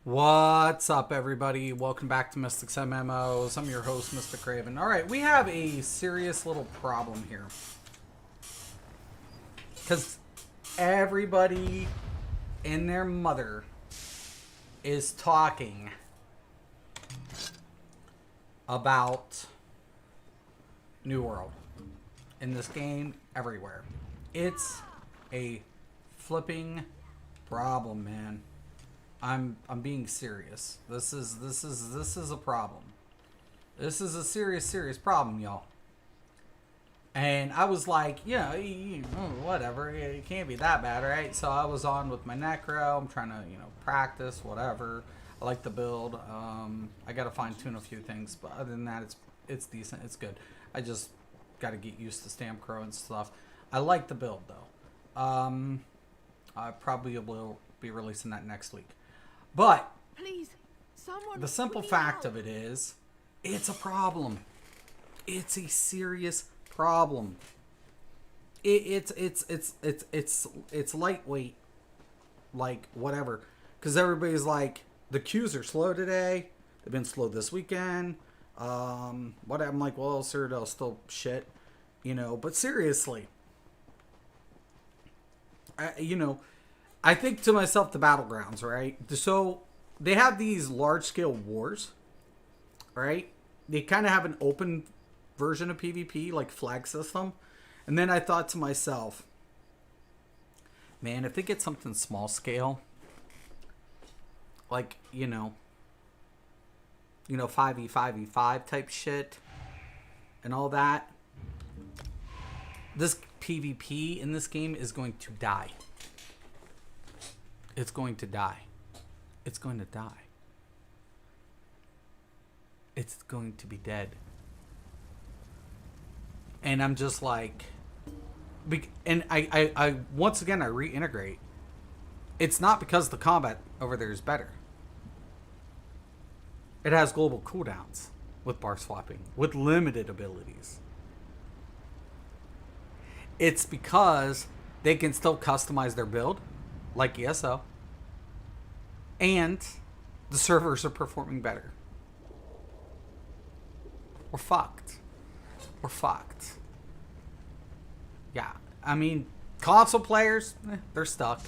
What's up, everybody? Welcome back to Mystics MMOs. I'm your host, Mr. Craven. Alright, we have a serious little problem here. Because everybody and their mother is talking about New World. In this game, everywhere. It's a flipping problem, man. I'm being serious. This is a problem. This is a serious problem, y'all. And I was like, whatever. It can't be that bad, right? So I was on with my Necro. I'm trying to, practice, whatever. I like the build. I got to fine tune a few things, but other than that, it's decent. It's good. I just got to get used to Stamp Crow and stuff. I like the build though. I probably will be releasing that next week. But please, someone, the simple fact of it is, it's a problem. It's a serious problem. It's lightweight, like whatever, because everybody's like, the queues are slow today. They've been slow this weekend. What I'm like, well, Citadel's still shit, But seriously, I think to myself, the battlegrounds, right? So they have these large-scale wars, right? They kind of have an open version of PvP, like flag system. And then I thought to myself, man, if they get something small scale, like, 5v5v5 type shit and all that, this PvP in this game is going to die. It's going to die. It's going to die. It's going to be dead. And I'm just like, and I once again, I reintegrate. It's not because the combat over there is better. It has global cooldowns with bar swapping, with limited abilities. It's because they can still customize their build, like ESO, and the servers are performing better. We're fucked. We're fucked. Yeah, I mean, console players, they're stuck.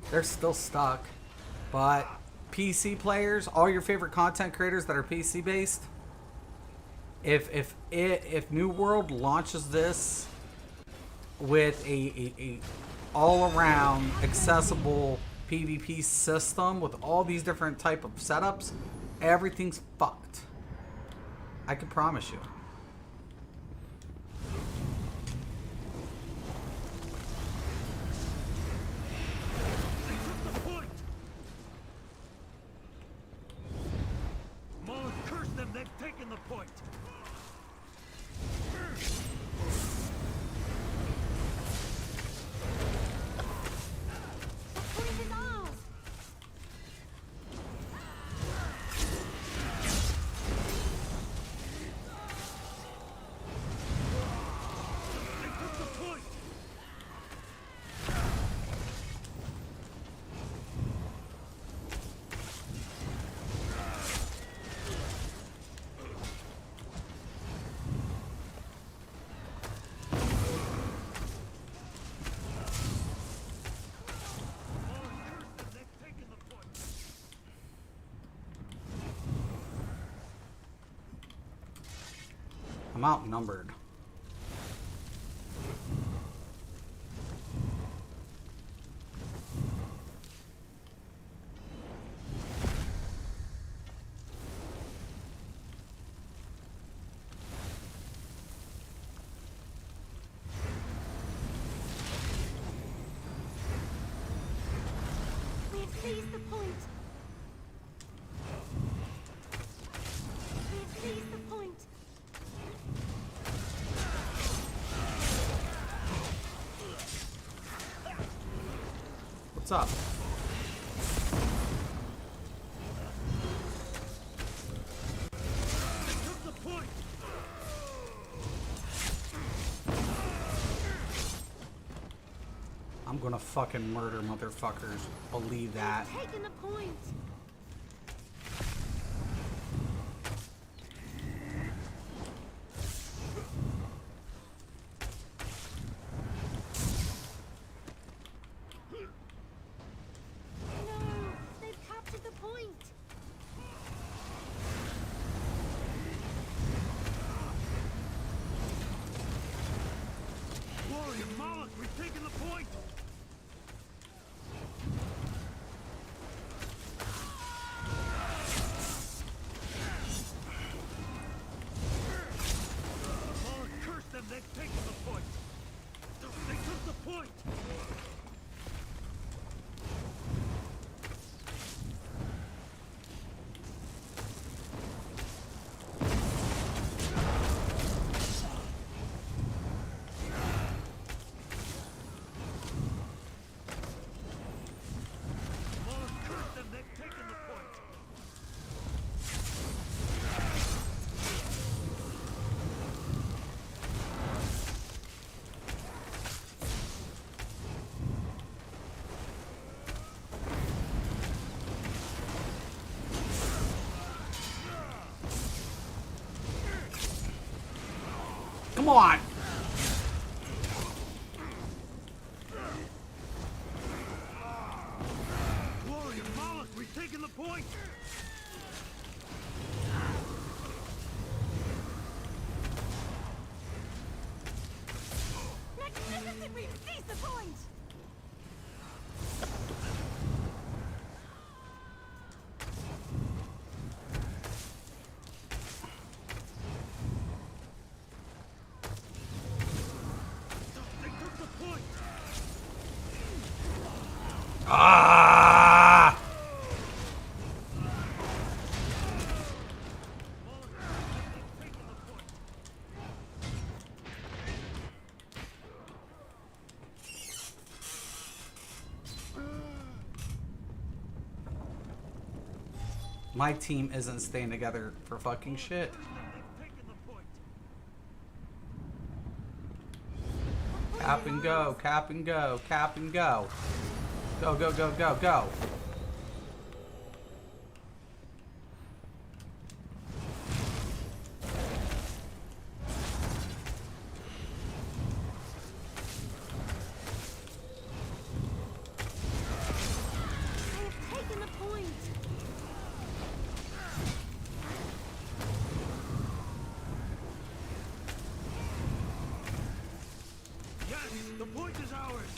They're still stuck. But PC players, all your favorite content creators that are PC based, if New World launches this with a all around accessible PvP system with all these different type of setups, everything's fucked. I can promise you. Curse them, they've taken the point. I'm outnumbered. We have seized the point. We have seized the point. What's up? I'm gonna fucking murder motherfuckers. Believe that. Taking the point. Come on. Warrior Mollusk, we've taken the point. Magnificent! We've seized the point! They took the point. Ah! They've taken the point. My team isn't staying together for fucking shit. They've taken the point. Cap and go, cap and go, cap and go. Go, go, go, go, go. They have taken the point! Yes, the point is ours.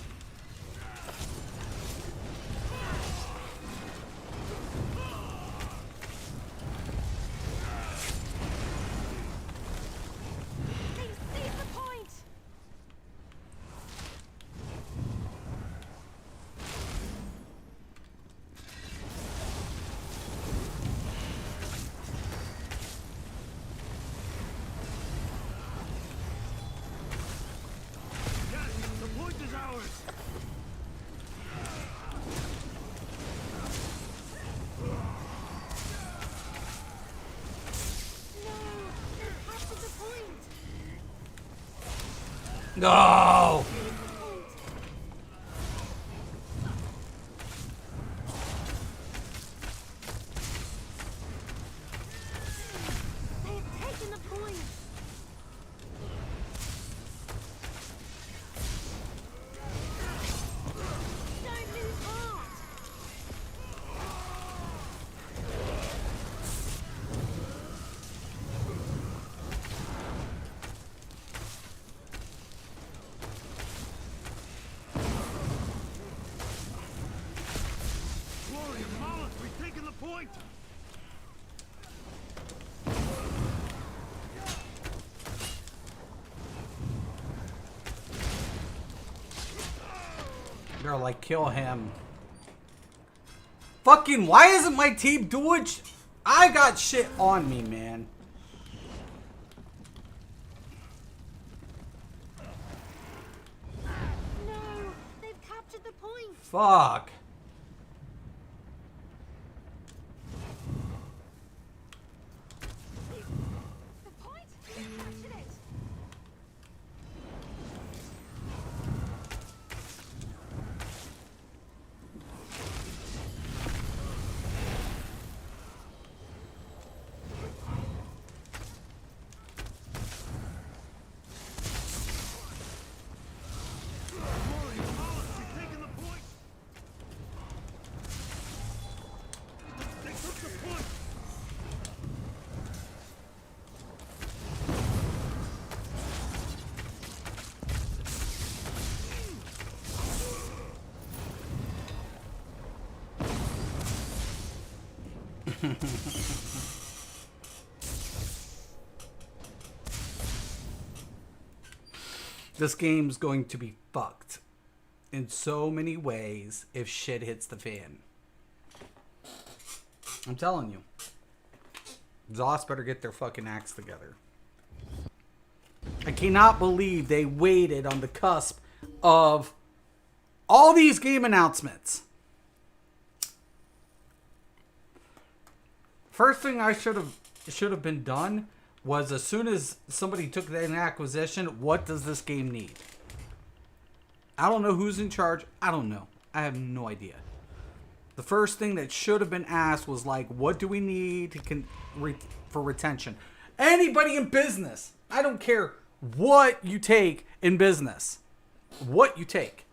They've seized the point! Yes, the point is ours. No! They've captured the point! No! Seize the point! They have taken the point! Don't lose heart! Warrior Mollusk, we've taken the point. They're like, kill him. Fucking, why isn't my team doing I got shit on me, man. No! They've captured the point! Fuck. The point? They've captured it! Warrior Mollusk, we've taken the point. They took the point. This game's going to be fucked in so many ways if shit hits the fan. I'm telling you. Zoss better get their fucking acts together. I cannot believe they waited on the cusp of all these game announcements. First thing I should have been done was, as soon as somebody took that acquisition, what does this game need? I don't know who's in charge. I don't know. I have no idea. The first thing that should have been asked was like, what do we need to for retention? Anybody in business, I don't care what you take in business. What you take.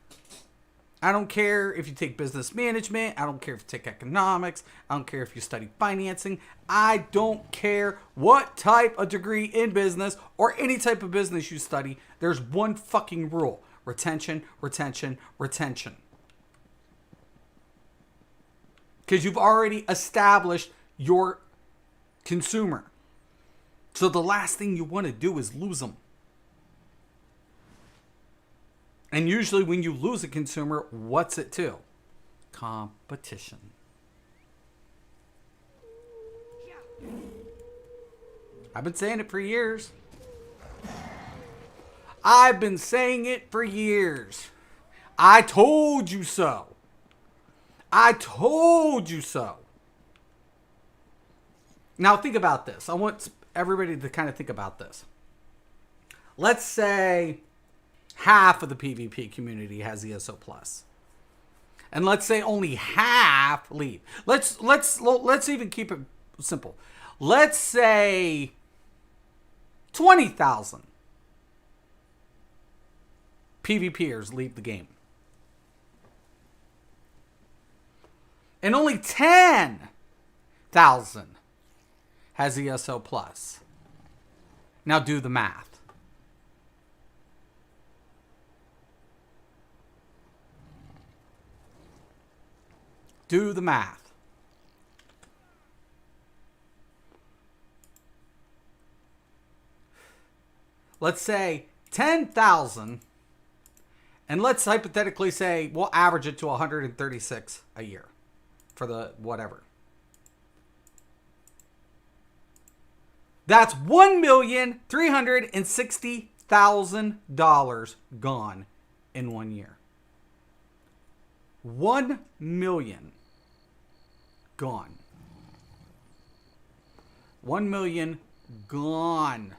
I don't care if you take business management. I don't care if you take economics. I don't care if you study financing. I don't care what type of degree in business or any type of business you study. There's one fucking rule. Retention, retention, retention. Because you've already established your consumer. So the last thing you want to do is lose them. And usually when you lose a consumer, what's it to? Competition. I've been saying it for years. I've been saying it for years. I told you so. I told you so. Now think about this. I want everybody to kind of think about this. Let's say half of the PvP community has ESO Plus. And let's say only half leave. Let's even keep it simple. Let's say 20,000 PvPers leave the game. And only 10,000 has ESO Plus. Now do the math. Do the math. Let's say 10,000, and let's hypothetically say we'll average it to 136 a year for the whatever. That's $1,360,000 gone in 1 year. 1 million gone. 1 million gone.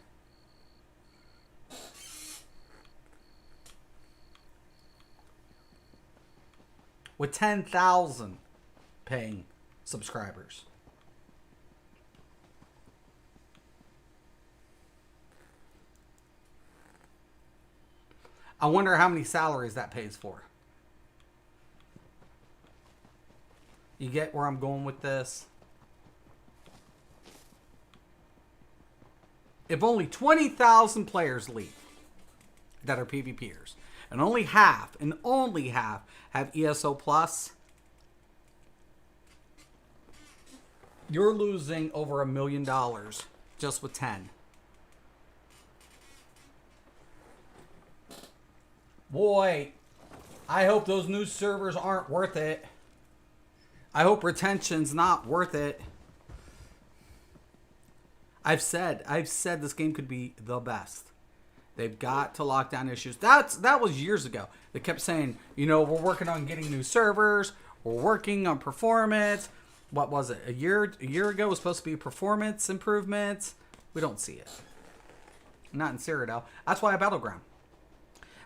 With 10,000 paying subscribers. I wonder how many salaries that pays for. You get where I'm going with this? If only 20,000 players leave that are PvPers, and only half have ESO Plus, you're losing over $1 million just with 10. Boy, I hope those new servers aren't worth it. I hope retention's not worth it. I've said this game could be the best. They've got to lock down issues. That was years ago. They kept saying, you know, we're working on getting new servers. We're working on performance. What was it? A year ago it was supposed to be performance improvements. We don't see it. Not in Cyrodiil. That's why I Battleground.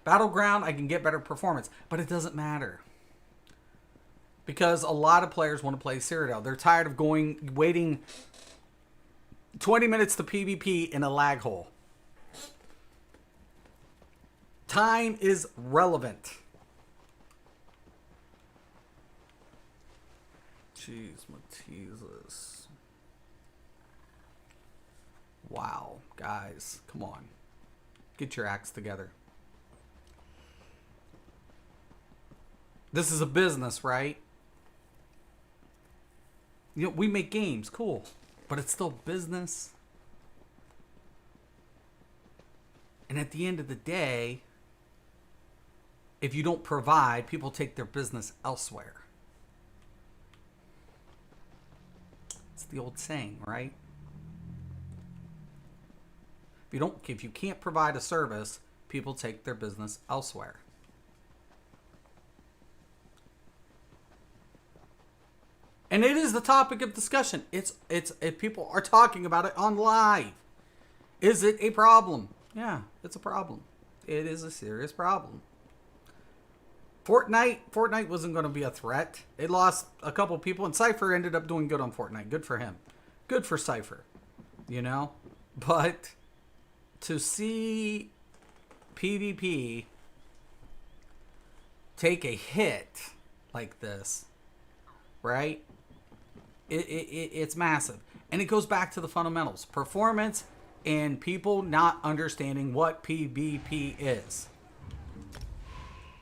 Battleground, I can get better performance, but it doesn't matter. Because a lot of players want to play Cyrodiil. They're tired of waiting 20 minutes to PvP in a lag hole. Time is relevant. Jeez, Mateesus. Wow, guys, come on. Get your acts together. This is a business, right? You know, we make games, cool. But it's still business. And at the end of the day, if you don't provide, people take their business elsewhere. It's the old saying, right? If you can't provide a service, people take their business elsewhere. And it is the topic of discussion. If people are talking about it on live. Is it a problem? Yeah, it's a problem. It is a serious problem. Fortnite wasn't going to be a threat. It lost a couple people, and Cypher ended up doing good on Fortnite. Good for him. Good for Cypher. You know? But to see PvP take a hit like this, right? It's massive. And it goes back to the fundamentals. Performance and people not understanding what PvP is.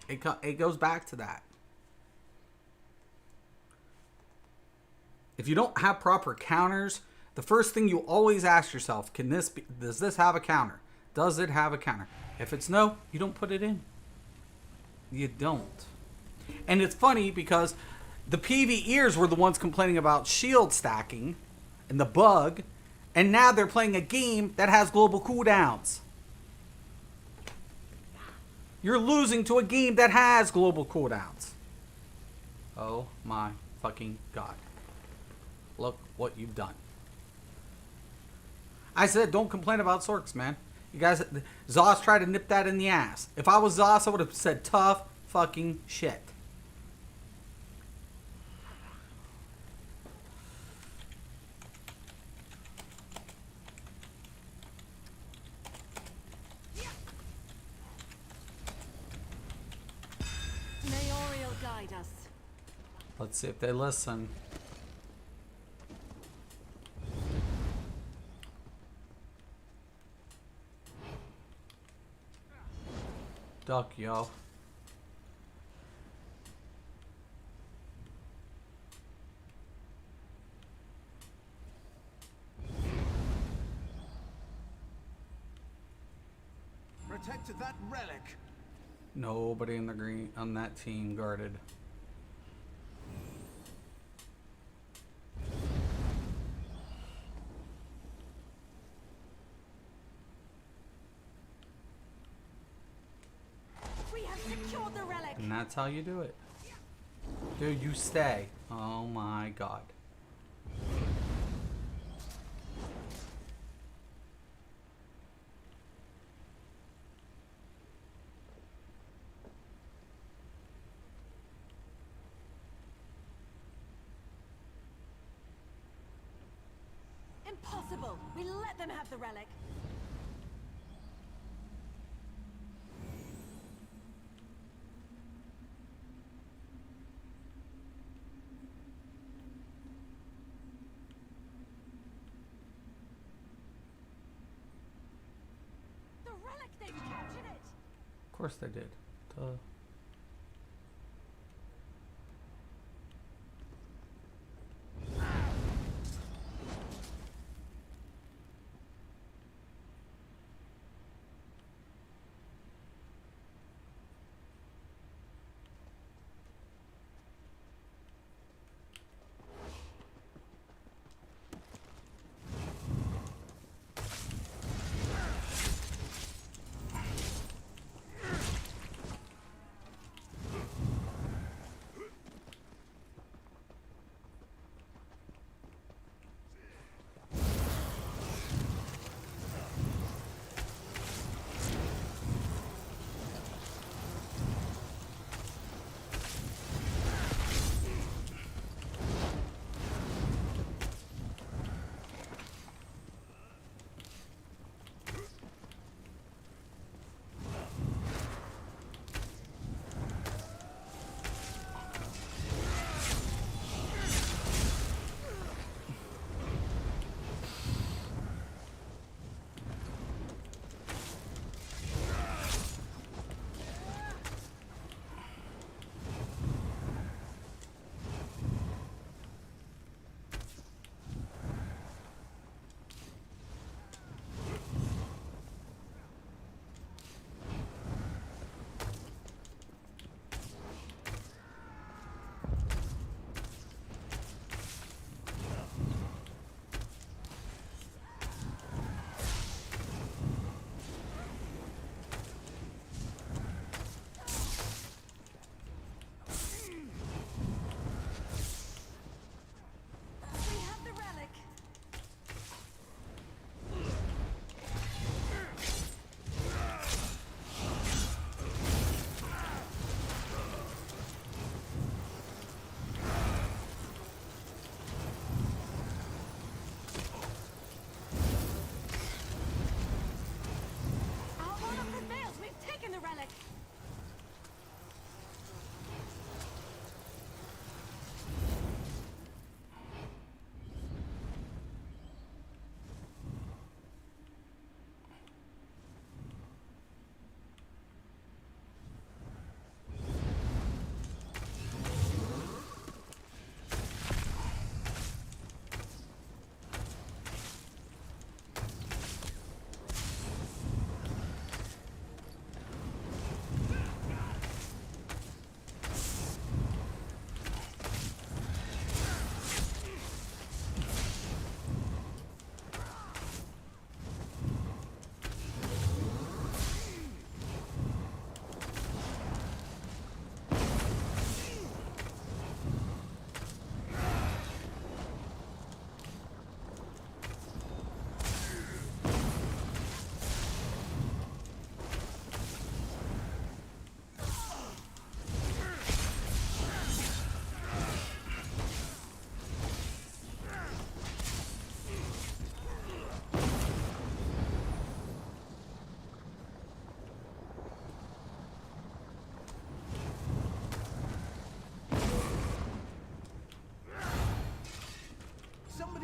It goes back to that. If you don't have proper counters, the first thing you always ask yourself, does this have a counter? Does it have a counter? If it's no, you don't put it in. You don't. And it's funny because the PvEers were the ones complaining about shield stacking and the bug, and now they're playing a game that has global cooldowns. You're losing to a game that has global cooldowns. Oh my fucking god. Look what you've done. I said don't complain about Sorks, man. You guys, Zoss tried to nip that in the ass. If I was Zoss, I would have said tough fucking shit. May Oriel guide us. Let's see if they listen. Duck, yo. Protect that relic. Nobody in the green on that team guarded. We have secured the relic. And that's how you do it. Dude, you stay. Oh my god. Impossible. We let them have the relic. The relic, they've captured it. Of course they did. Duh.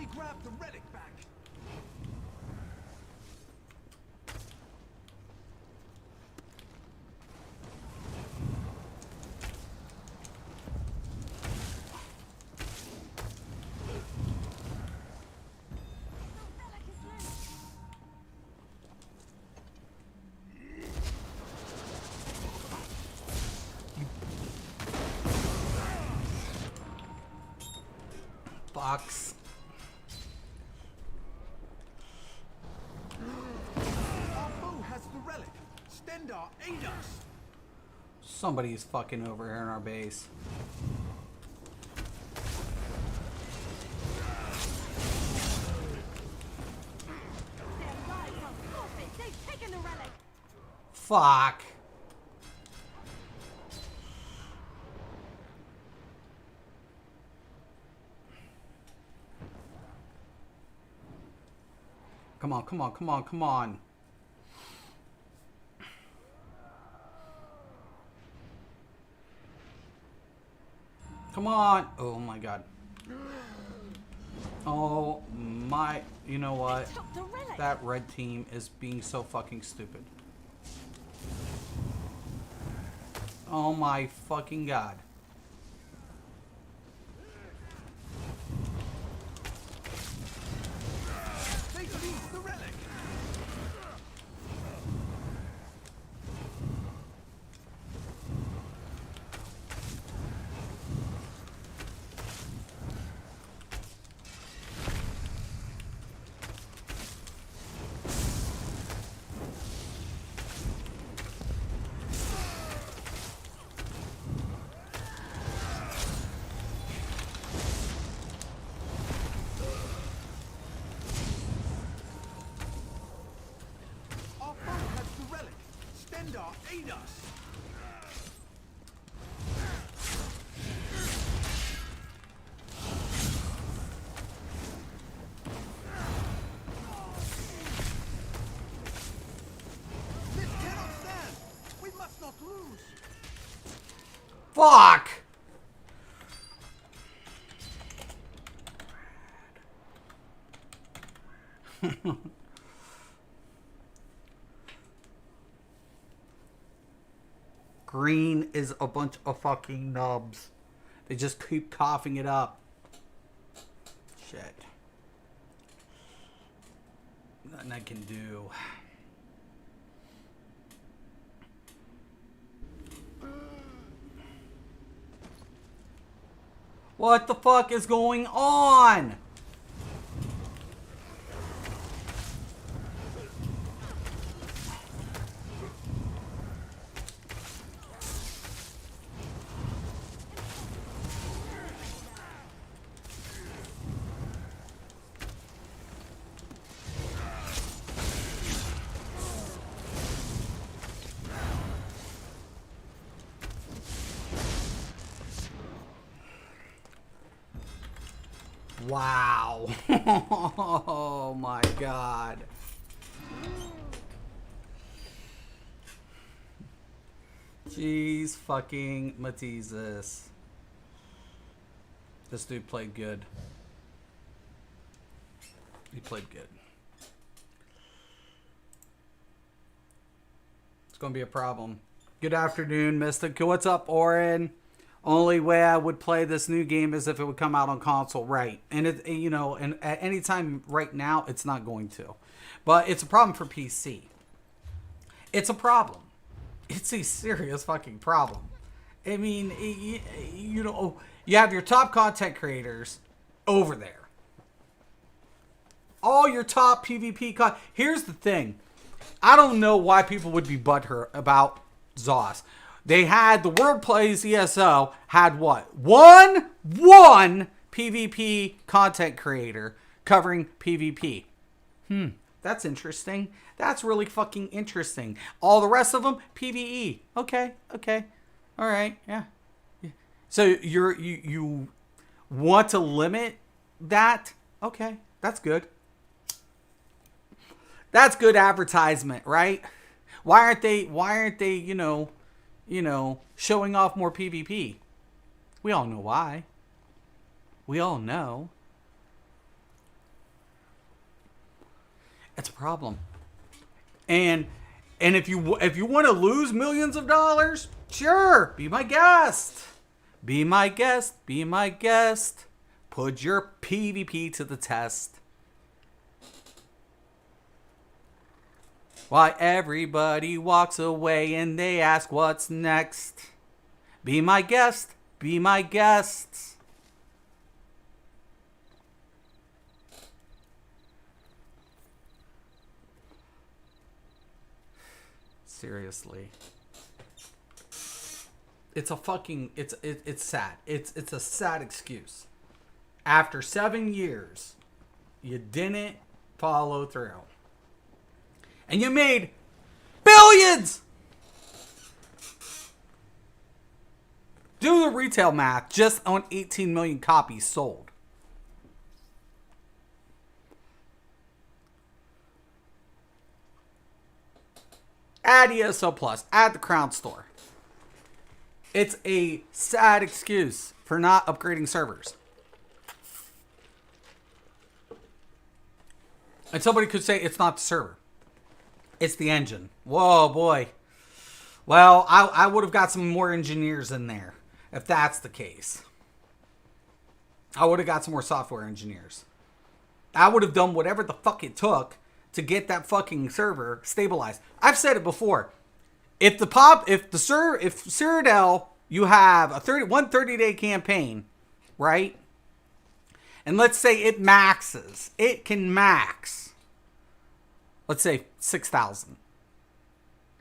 me grab the relic back. The relic is loose. Box. Our foe has the relic. Stendar, aid us. Somebody's fucking over here in our base. Their lives are forfeit. They've taken the relic. Fuck. Come on, come on, come on, come on. Come on. Oh my god. Oh my. You know what? They took the relic. That red team is being so fucking stupid. Oh my fucking god. They seized the relic. Our foe has the relic. Stendar, aid us. This cannot stand. We must not lose. Fuck! Green is a bunch of fucking nubs. They just keep coughing it up. Shit. Nothing I can do. What the fuck is going on? Wow. Oh my god. Jeez fucking Matesis. This dude played good. He played good. It's gonna be a problem. Good afternoon, Mystic. What's up, Oren? Only way I would play this new game is if it would come out on console, right? And it, you know, and at any time right now, it's not going to. But it's a problem for PC. It's a problem. It's a serious fucking problem. I mean, you know, you have your top content creators over there. All your top PvP Here's the thing. I don't know why people would be butthurt about ZOS. They had the World Plays ESO had what? One PvP content creator covering PvP. That's interesting. That's really fucking interesting. All the rest of them PvE. Okay. All right. Yeah. So you want to limit that? Okay. That's good. That's good advertisement, right? Why aren't they, you know, showing off more PvP? We all know why. We all know. problem. And if you want to lose millions of dollars, sure, be my guest. Be my guest. Be my guest. Put your PvP to the test. Why everybody walks away and they ask what's next. Be my guest. Be my guest. Seriously. It's a fucking it's sad. It's a sad excuse. After 7 years, you didn't follow through. And you made billions! Do the retail math just on 18 million copies sold. Add ESO Plus. Add the Crown Store. It's a sad excuse for not upgrading servers. And somebody could say it's not the server. It's the engine. Whoa, boy. Well, I would have got some more engineers in there if that's the case. I would have got some more software engineers. I would have done whatever the fuck it took to get that fucking server stabilized. I've said it before. If Cyrodiil, you have a 30-day campaign, right? And let's say it maxes. It can max. Let's say 6,000.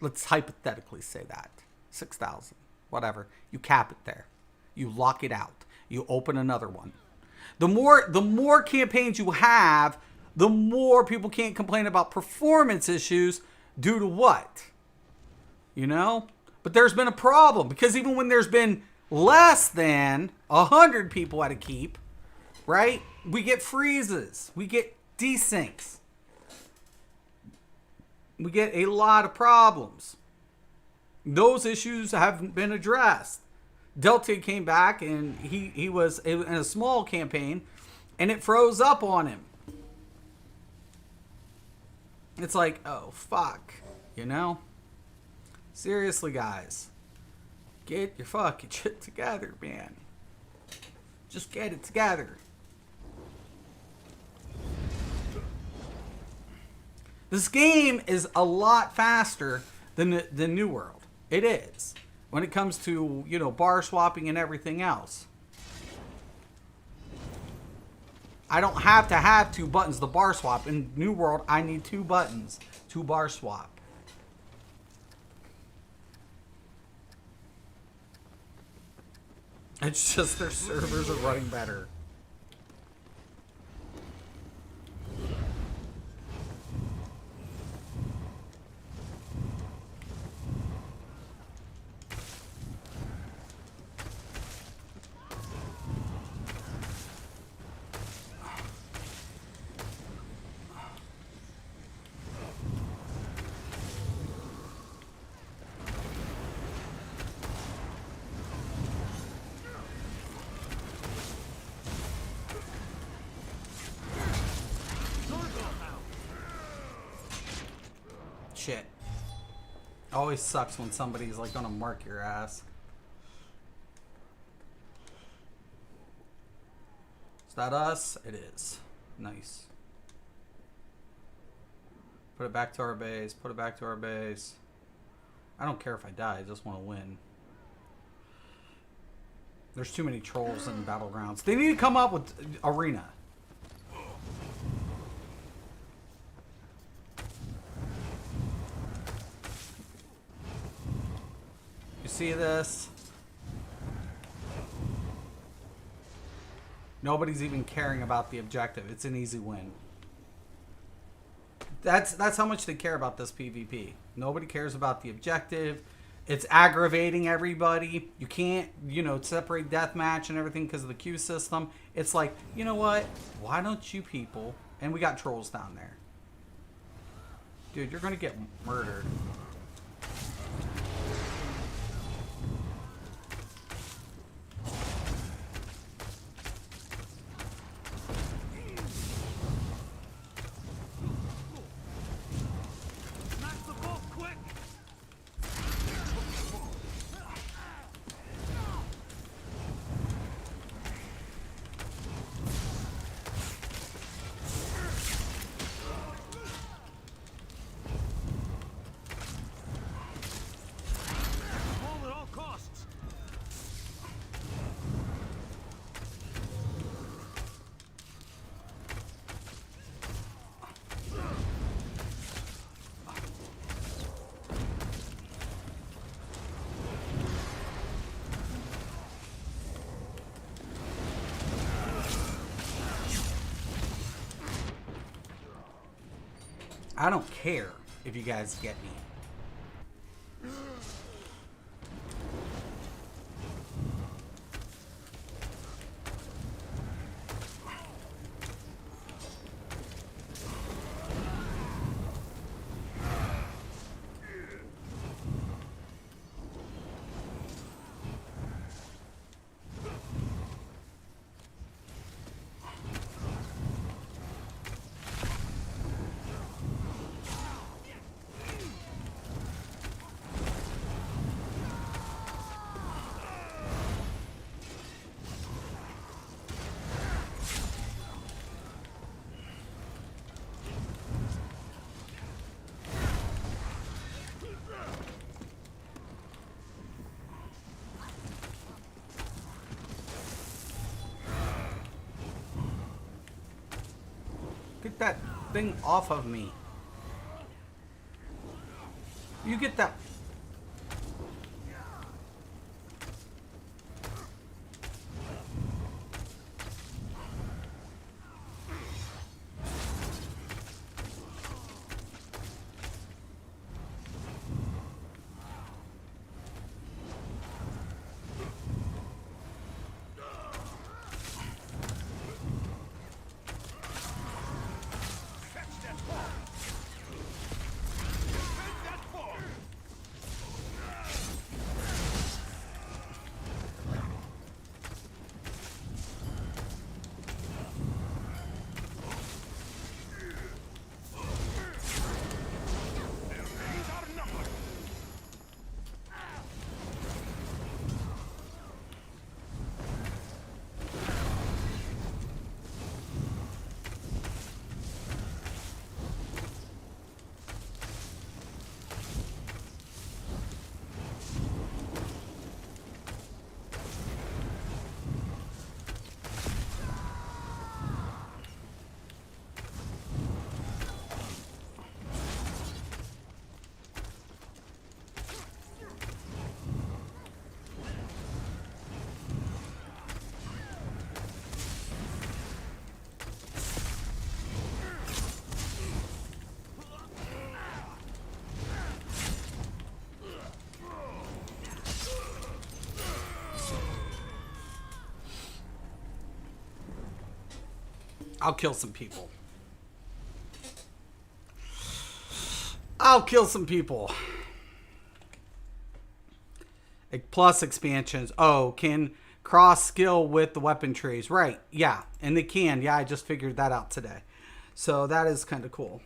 Let's hypothetically say that. 6,000. Whatever. You cap it there. You lock it out. You open another one. The more campaigns you have, the more people can't complain about performance issues due to what? You know? But there's been a problem because even when there's been less than 100 people at a keep, right? We get freezes. We get desyncs. We get a lot of problems. Those issues haven't been addressed. Delta came back and he was in a small campaign and it froze up on him. It's like, oh, fuck. You know? Seriously, guys. Get your fucking shit together, man. Just get it together. This game is a lot faster than the New World. It is. When it comes to, you know, bar swapping and everything else. I don't have to have 2 buttons to bar swap. In New World, I need 2 buttons to bar swap. It's just their servers are running better. Shit. Always sucks when somebody's like gonna mark your ass. Is that us? It is. Nice. Put it back to our base. Put it back to our base. I don't care if I die. I just want to win. There's too many trolls in Battlegrounds. They need to come up with Arena. See this? Nobody's even caring about the objective. It's an easy win. That's how much they care about this PvP. Nobody cares about the objective. It's aggravating everybody. You can't, you know, separate deathmatch and everything because of the queue system. It's like, you know what? Why don't you people... And we got trolls down there. Dude, you're going to get murdered. I don't care if you guys get me. Get that thing off of me. You get that. I'll kill some people. I'll kill some people. Plus expansions. Oh, can cross skill with the weapon trees. Right. Yeah. And they can. Yeah, I just figured that out today. So that is kind of cool.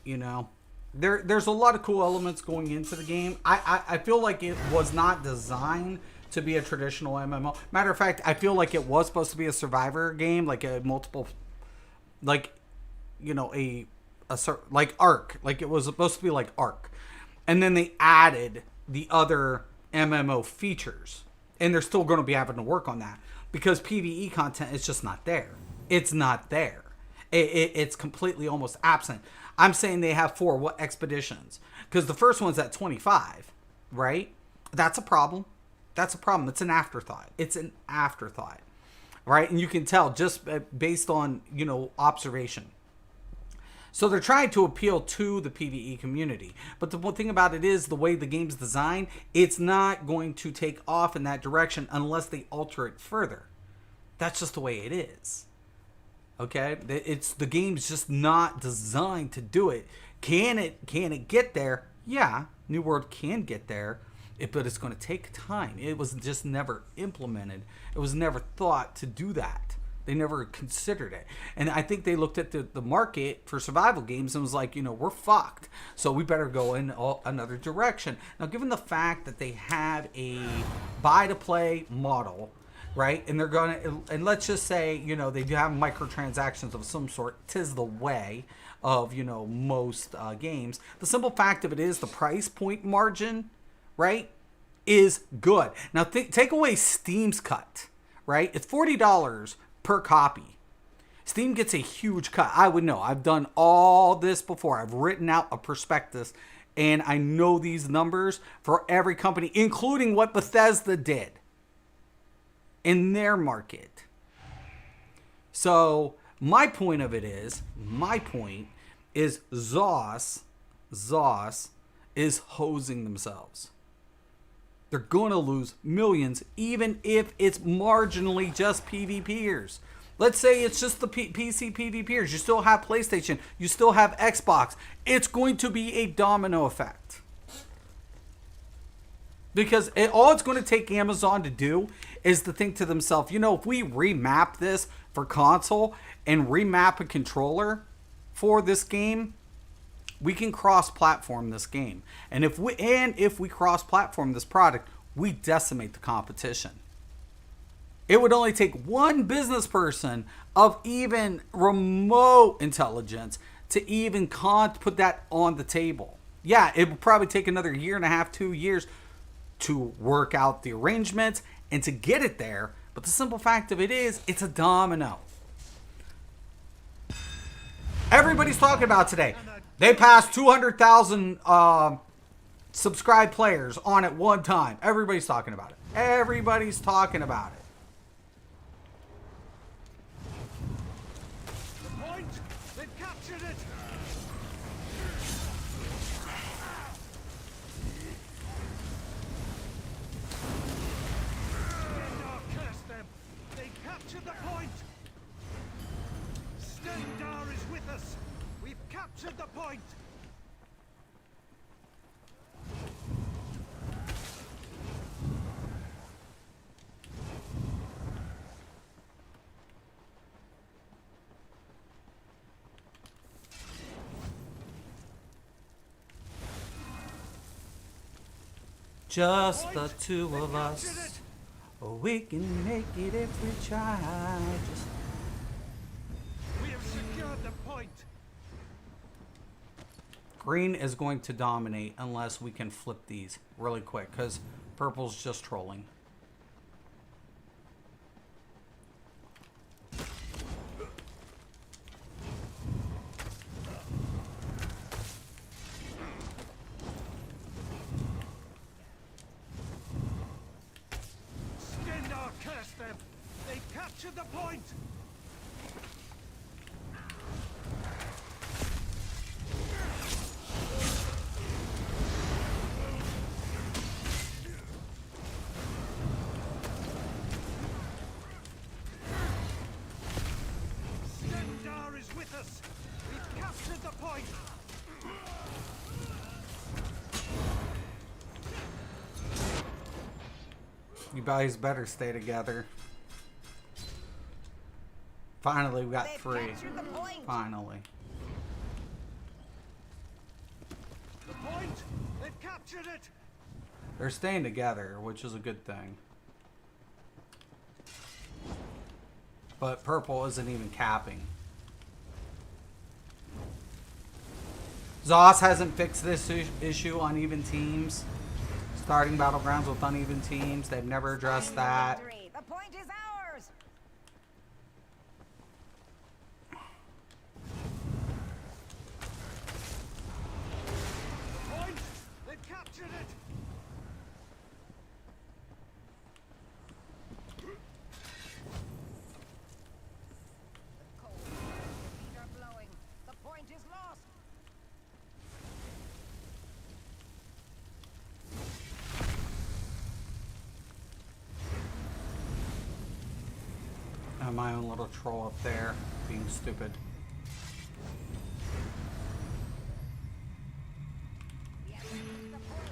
You know, there's a lot of cool elements going into the game. I feel like it was not designed to be a traditional MMO. Matter of fact, I feel like it was supposed to be a survivor game, like a multiple, like, you know, like Ark. Like it was supposed to be like Ark. And then they added the other MMO features. And they're still going to be having to work on that because PvE content is just not there. It's not there. It's completely almost absent. I'm saying they have 4 expeditions because the first one's at 25, right? That's a problem. That's a problem. It's an afterthought. It's an afterthought, right? And you can tell just based on, you know, observation. So they're trying to appeal to the PvE community. But the one thing about it is the way the game's designed, it's not going to take off in that direction unless they alter it further. That's just the way it is. Okay? It's the game's just not designed to do it. Can it get there? Yeah, New World can get there, but it's going to take time. It was just never implemented. It was never thought to do that. They never considered it. And I think they looked at the market for survival games and was like, you know, we're fucked. So we better go in another direction. Now, given the fact that they have a buy-to-play model, right? And they're going to, and let's just say, you know, they do have microtransactions of some sort. 'Tis the way of, you know, most games. The simple fact of it is the price point margin, right, is good. Now, take away Steam's cut, right? It's $40 per copy. Steam gets a huge cut. I would know. I've done all this before. I've written out a prospectus, and I know these numbers for every company, including what Bethesda did in their market. So my point is Zos is hosing themselves. They're going to lose millions, even if it's marginally just PvPers. Let's say it's just the PC PvPers. You still have PlayStation. You still have Xbox. It's going to be a domino effect. Because all it's going to take Amazon to do is to think to themselves, you know, if we remap this for console and remap a controller for this game, we can cross-platform this game. And if we cross-platform this product, we decimate the competition. It would only take one business person of even remote intelligence to even put that on the table. Yeah, it would probably take another year and a half, 2 years to work out the arrangements and to get it there. But the simple fact of it is, it's a domino. Everybody's talking about today. They passed 200,000 subscribed players on at one time. Everybody's talking about it. Everybody's talking about it. The point. They've captured it. Stendar, curse them. They captured the point. Stendar is with us. We've captured the point. Just the two of us. We can make it if we try. We have secured the point. Green is going to dominate unless we can flip these really quick, because purple's just trolling. Stendar, curse them. They captured the point. Stendar is with us. We've captured the point. You guys better stay together. Finally, we got They've three. captured the point. Finally. The point. They've captured it. They're staying together, which is a good thing. But purple isn't even capping. Zos hasn't fixed this issue on even teams. Starting battlegrounds with uneven teams. They've never addressed that. Victory. The point is ours. The point. They've captured it. Cold. Feet are blowing. The point is lost. And my own little troll up there being stupid. Yes, the point.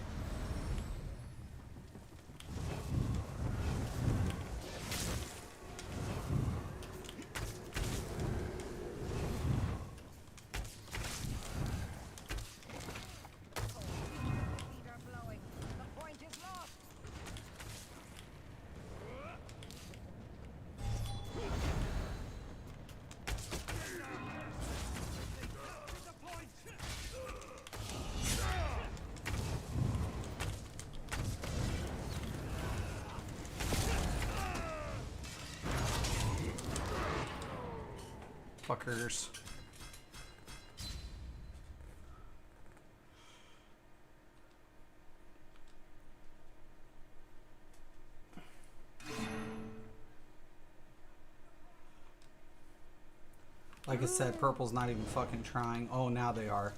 Feet are blowing. The point is lost. The point. Fuckers. Like I said, purple's not even fucking trying. Oh, now they are.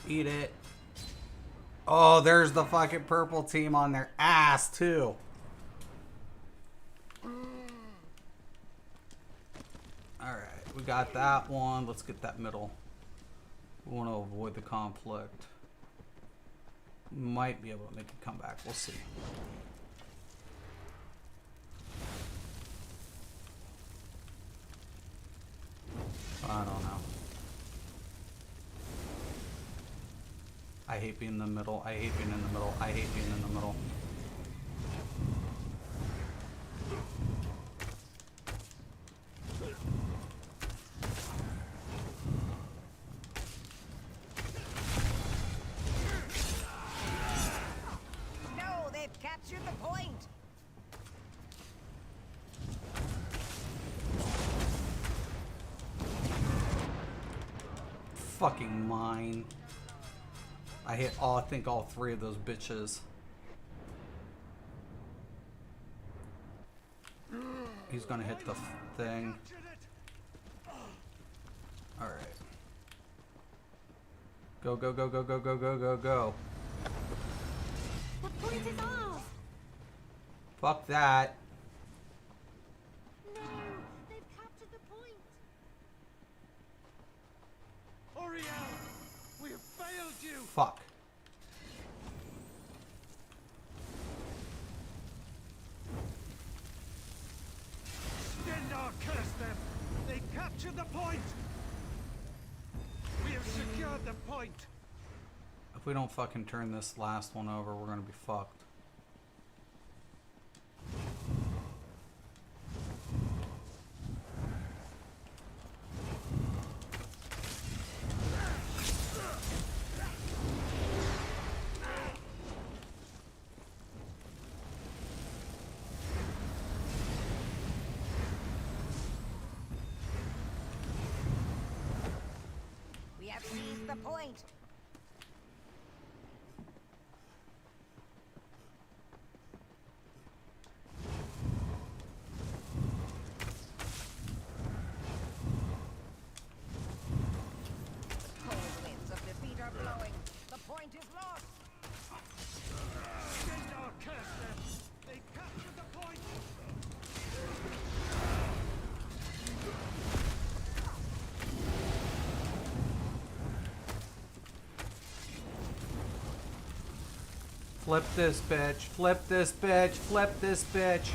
Eat it. Oh, there's the fucking purple team on their ass, too. Alright, we got that one. Let's get that middle. We want to avoid the conflict. Might be able to make a comeback. We'll see. I don't know. I hate being in the middle. I hate being in the middle. I hate being in the middle. No, they've captured the point. Fucking mine. I hit all, I think all three of those bitches. He's gonna hit the thing. Alright. Go, go, go, go, go, go, go, go, go. The point is ours. Fuck that. No, they've captured the point. Oriel, we have failed you. Fuck. Stendar curse them. They captured the point. We have secured the point. If we don't fucking turn this last one over, we're gonna be fucked. We have seized the point. Cold winds of defeat are blowing. The point is lost. Stendar curse them. They captured the point. Flip this bitch. Flip this bitch. Flip this bitch.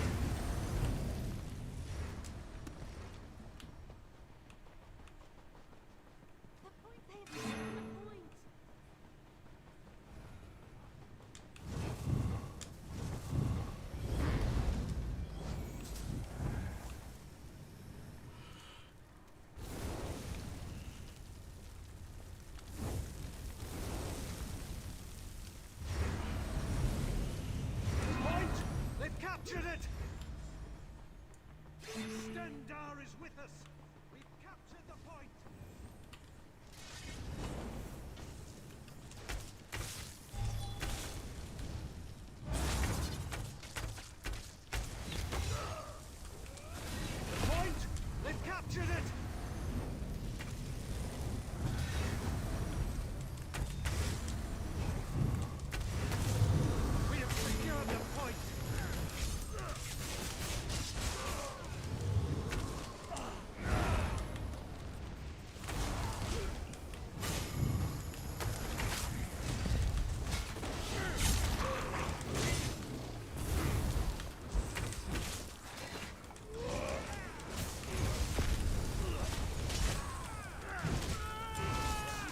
The point, they have taken the point. Point! They've captured it! Stendar is with us! We've captured the point! Point! They've captured it! We have secured the point!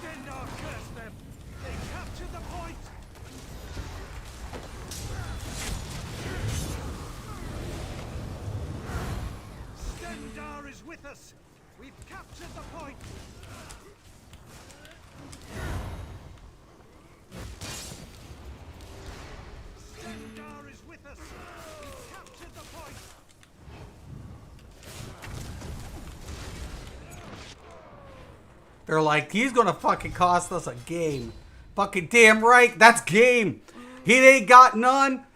Stendar curse them! They captured the point! Stendar is with us! We've captured the point! They're like, he's gonna fucking cost us a game. Fucking damn right, that's game. He ain't got none.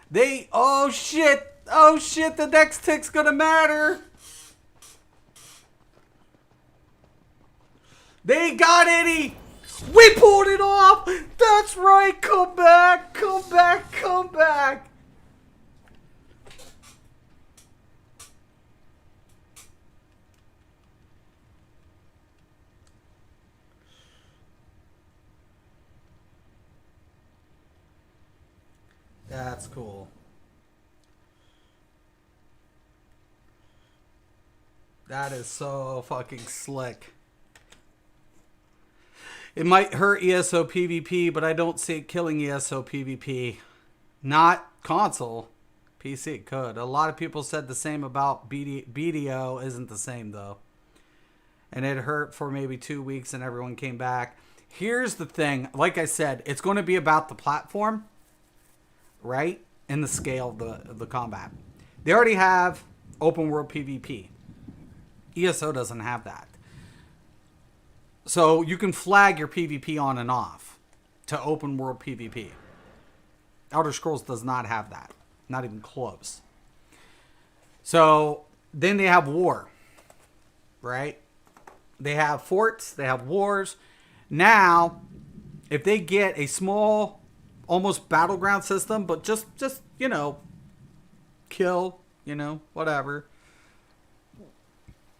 Oh shit, the next tick's gonna matter. They ain't got any. We pulled it off. That's right, come back. That's cool. That is so fucking slick. It might hurt ESO PvP, but I don't see it killing ESO PvP. Not console. PC it could. A lot of people said the same about BDO. Isn't the same though. And it hurt for maybe 2 weeks and everyone came back. Here's the thing. Like I said, it's going to be about the platform, right? And the scale of the combat. They already have open world PvP. ESO doesn't have that. So you can flag your PvP on and off to open world PvP. Elder Scrolls does not have that. Not even close. So then they have war. Right? They have forts. They have wars. Now, if they get a small, almost battleground system, but just kill, whatever.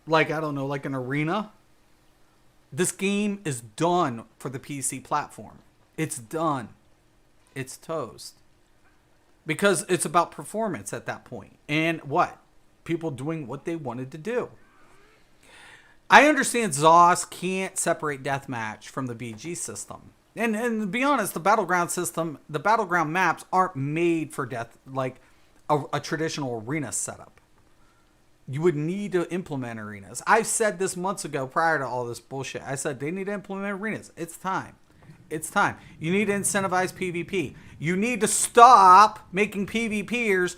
Like, I don't know, like an arena. This game is done for the PC platform. It's done. It's toast. Because it's about performance at that point. And what? People doing what they wanted to do. I understand ZOS can't separate deathmatch from the BG system. And to be honest, the battleground system, the battleground maps aren't made for death like a traditional arena setup. You would need to implement arenas. I said this months ago prior to all this bullshit. I said they need to implement arenas. It's time. It's time. You need to incentivize PvP. You need to stop making PvPers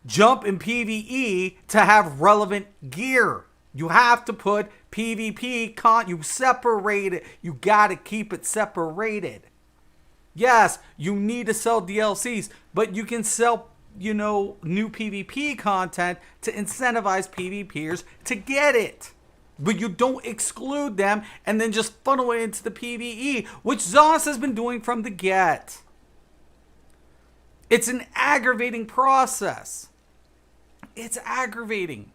jump in PvE to have relevant gear. You have to put PvP you separate it. You got to keep it separated. Yes, you need to sell DLCs, but you can sell, new PvP content to incentivize PvPers to get it. But you don't exclude them and then just funnel it into the PvE, which ZOS has been doing from the get. It's an aggravating process. It's aggravating.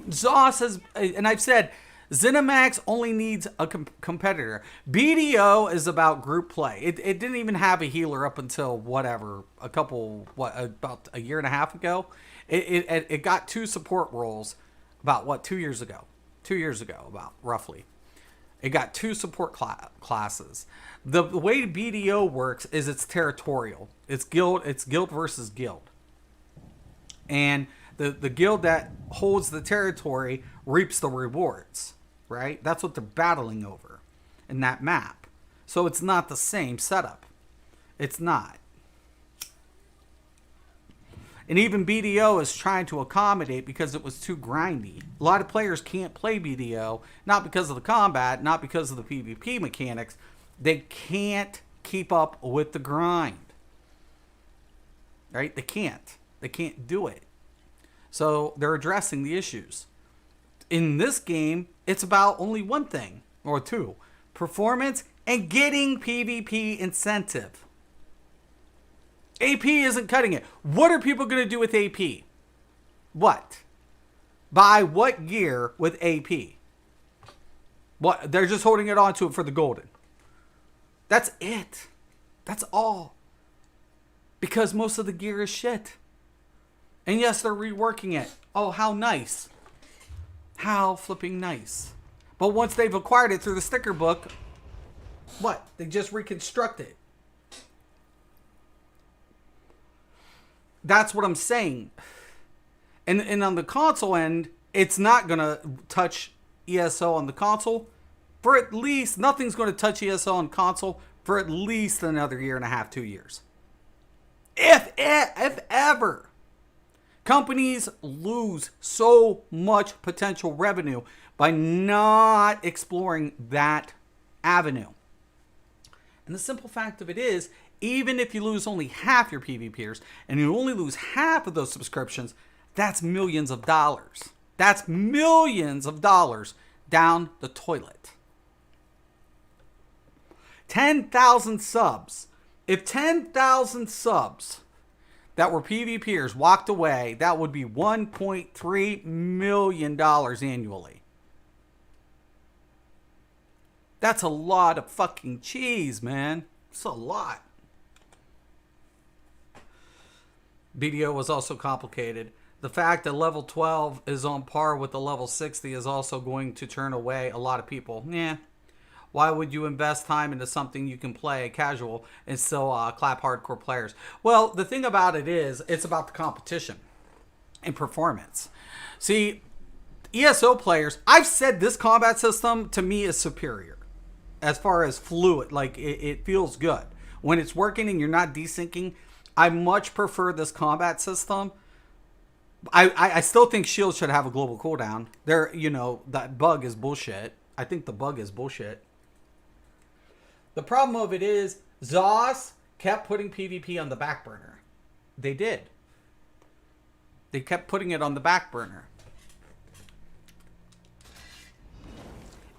ZOS has, and I've said, ZeniMax only needs a competitor. BDO is about group play. It didn't even have a healer up until about a year and a half ago. It got 2 support roles about 2 years ago. 2 years ago, about roughly. It got 2 support classes. The way BDO works is it's territorial. It's guild versus guild. And the guild that holds the territory reaps the rewards, right? That's what they're battling over in that map. So it's not the same setup. It's not. And even BDO is trying to accommodate because it was too grindy. A lot of players can't play BDO, not because of the combat, not because of the PvP mechanics. They can't keep up with the grind. Right? They can't. They can't do it. So they're addressing the issues. In this game, it's about only one thing, or 2. Performance and getting PvP incentive. AP isn't cutting it. What are people going to do with AP? What? Buy what gear with AP? What? They're just holding it onto it for the golden. That's it. That's all. Because most of the gear is shit. And yes, they're reworking it. Oh, how nice. How flipping nice. But once they've acquired it through the sticker book, what? They just reconstruct it. That's what I'm saying. And on the console end, it's not going to touch ESO on the console. For at least, nothing's going to touch ESO on console for at least another year and a half, 2 years. If ever. Companies lose so much potential revenue by not exploring that avenue. And the simple fact of it is, even if you lose only half your PvPers and you only lose half of those subscriptions, that's millions of dollars. That's millions of dollars down the toilet. 10,000 subs. If 10,000 subs that were PvPers walked away, that would be $1.3 million annually. That's a lot of fucking cheese, man. It's a lot. BDO was also complicated. The fact that level 12 is on par with the level 60 is also going to turn away a lot of people. Yeah. Why would you invest time into something you can play casual and still clap hardcore players? Well, the thing about it is, it's about the competition and performance. See, ESO players, I've said this combat system to me is superior as far as fluid. Like, it feels good. When it's working and you're not desyncing, I much prefer this combat system. I still think shields should have a global cooldown. That bug is bullshit. I think the bug is bullshit. The problem of it is, ZOS kept putting PvP on the back burner. They did. They kept putting it on the back burner.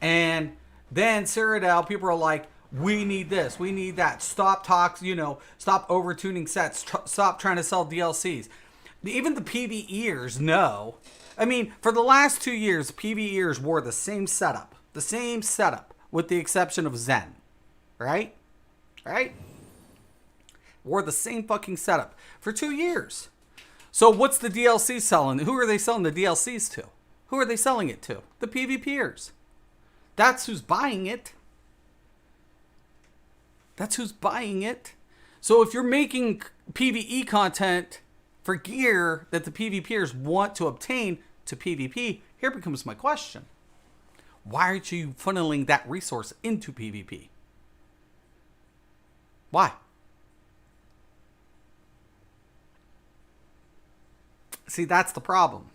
And then Cyrodiil, people are like, we need this, we need that. Stop talks, stop over-tuning sets. Stop trying to sell DLCs. Even the PvEers know. I mean, for the last 2 years, PvEers wore the same setup. The same setup, with the exception of Zen. Right? Wore the same fucking setup for 2 years. So what's the DLC selling? Who are they selling the DLCs to? Who are they selling it to? The PvPers. That's who's buying it. That's who's buying it. So if you're making PvE content for gear that the PvPers want to obtain to PvP, here becomes my question. Why aren't you funneling that resource into PvP? Why? See, that's the problem.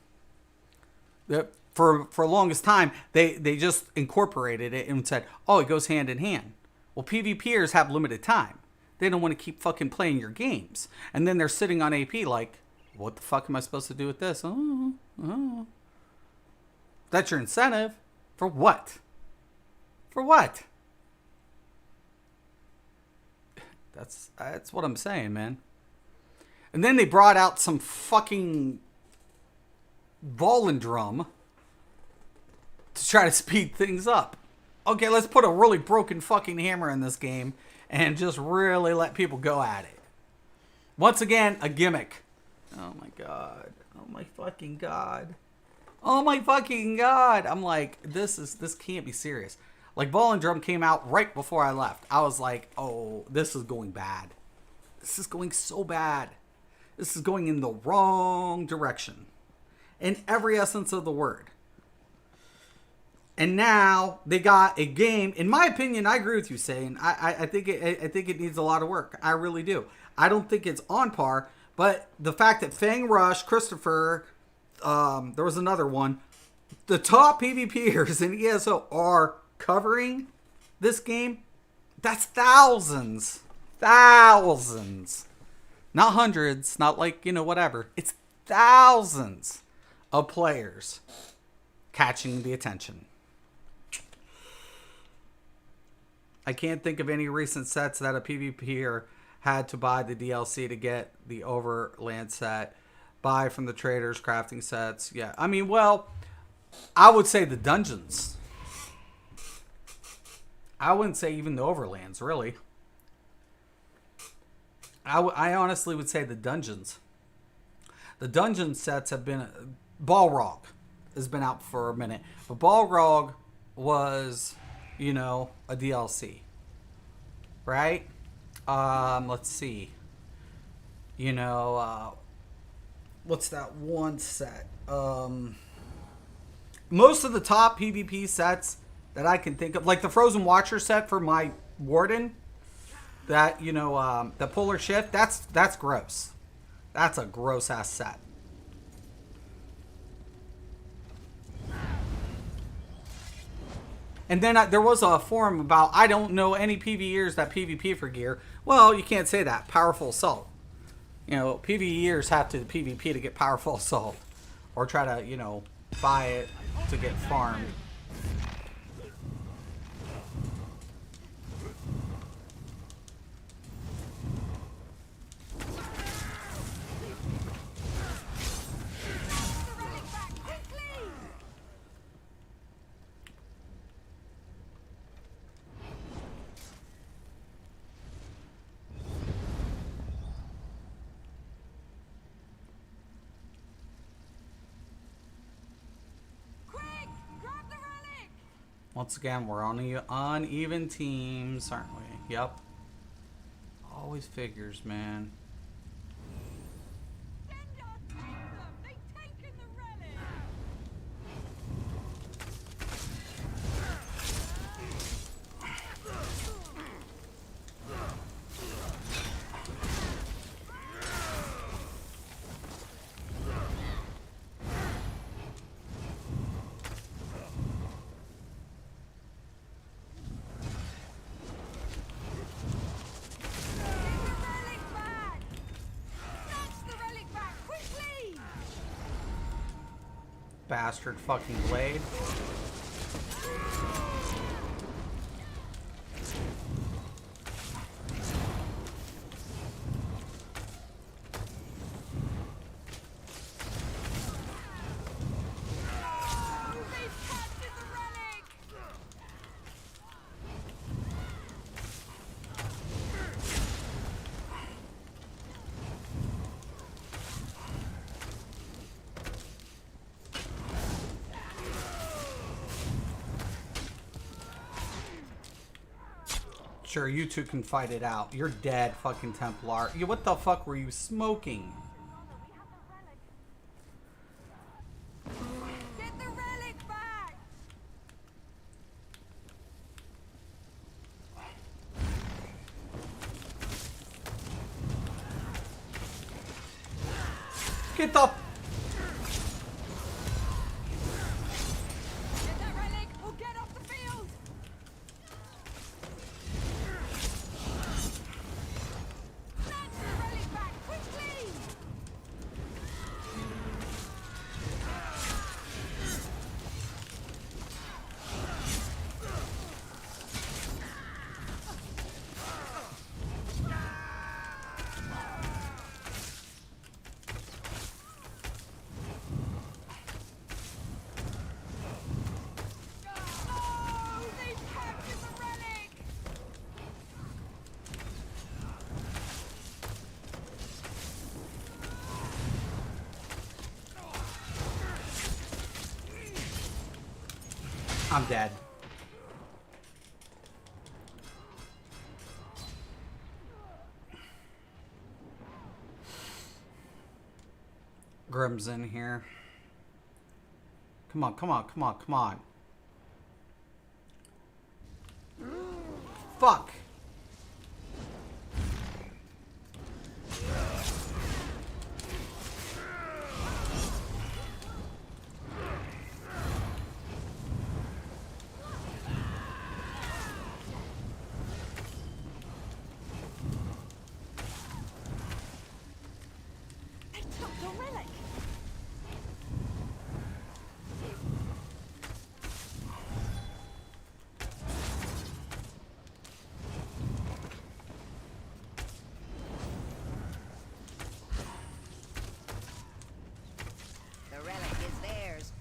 For the longest time, they just incorporated it and said, oh, it goes hand in hand. Well, PvPers have limited time. They don't want to keep fucking playing your games. And then they're sitting on AP like, what the fuck am I supposed to do with this? Oh. That's your incentive. For what? For what? That's what I'm saying, man. And then they brought out some fucking Volendrum to try to speed things up. Okay, let's put a really broken fucking hammer in this game and just really let people go at it. Once again, a gimmick. Oh my god. Oh my fucking god. Oh my fucking god. I'm like, this can't be serious. Like, Volendrum came out right before I left. I was like, oh, this is going bad. This is going so bad. This is going in the wrong direction. In every essence of the word. And now they got a game. In my opinion, I agree with you, Sane. I think it needs a lot of work. I really do. I don't think it's on par. But the fact that Fang Rush, Christopher, there was another one. The top PvPers in ESO are covering this game. That's thousands. Thousands. Not hundreds. Not like, whatever. It's thousands of players catching the attention. I can't think of any recent sets that a PvPer had to buy the DLC to get the Overland set. Buy from the traders, crafting sets. Yeah, I mean, well, I would say the dungeons. I wouldn't say even the Overlands, really. I honestly would say the dungeons. The dungeon sets have been... Balrog has been out for a minute. But Balrog was, a DLC. Right? Let's see. What's that one set? Most of the top PvP sets that I can think of, like the Frozen Watcher set for my Warden, that, the Polar Shift, that's gross. That's a gross ass set. And then there was a forum about, I don't know any PvEers that PvP for gear. Well, you can't say that. Powerful assault. You know, PvEers have to PvP to get powerful assault. Or try to, you know, buy it to get farmed. Once again, we're on uneven teams, aren't we? Yep. Always figures, man. Bastard fucking blade. Sure, you two can fight it out. You're dead, fucking Templar. What the fuck were you smoking? Get the relic back! Get the... Get that relic or get off the field! Snatch the relic back, quickly! Oh, they've captured the relic! I'm dead. Grim's in here. Come on, come on, come on, come on. Fuck. They took the relic! The relic is theirs.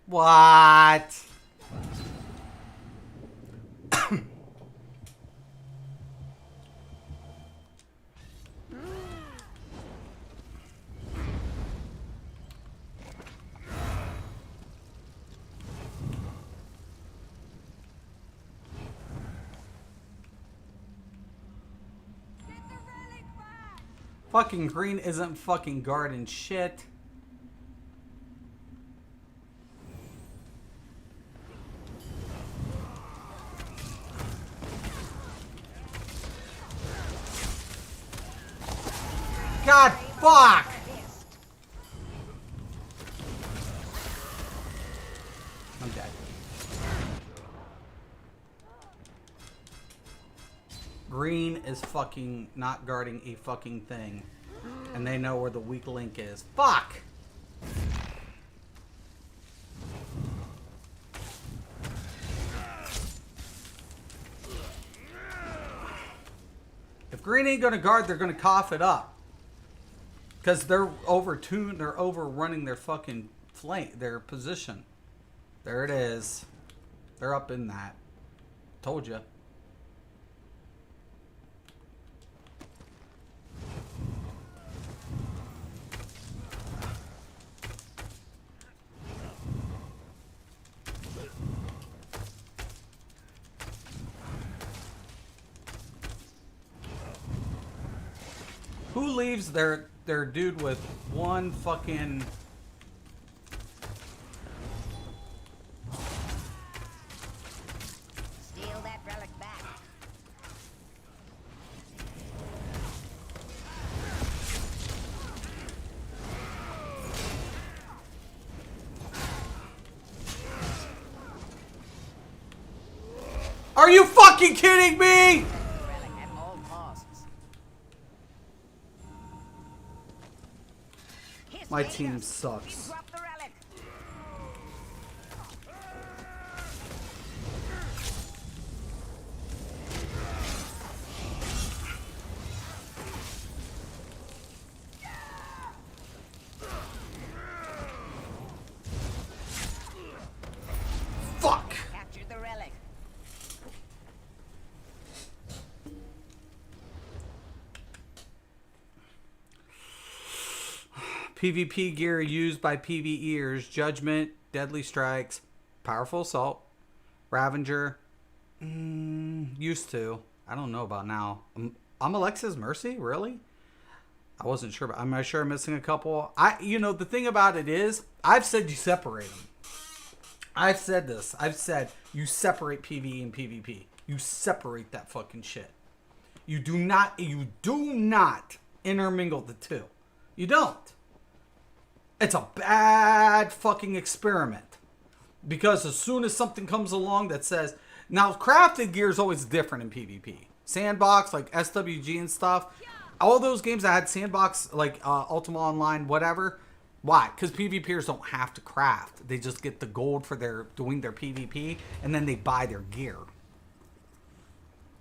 What? Get the relic back! Fucking green isn't fucking guarding shit. God, fuck! I'm dead. Green is fucking not guarding a fucking thing. And they know where the weak link is. Fuck! If green ain't gonna guard, they're gonna cough it up. Because they're overtuned, they're overrunning their fucking flank, their position. There it is. They're up in that. Told you. Who leaves their dude with one fucking... Steal that relic back. Are you fucking kidding me? Relic at all costs. His My data. team You sucks. dropped the relic. Fuck! Captured the relic. PvP gear used by PvEers. Judgment, Deadly Strikes, Powerful Assault, Ravager. Used to. I don't know about now. I'm Alexa's Mercy? Really? I wasn't sure, but I'm sure I'm missing a couple. The thing about it is, I've said you separate them. I've said this. I've said you separate PvE and PvP. You separate that fucking shit. You do not intermingle the two. You don't. It's a bad fucking experiment. Because as soon as something comes along that says... Now, crafted gear is always different in PvP. Sandbox, like SWG and stuff. All those games that had sandbox, like Ultima Online, whatever. Why? Because PvPers don't have to craft. They just get the gold for doing their PvP. And then they buy their gear.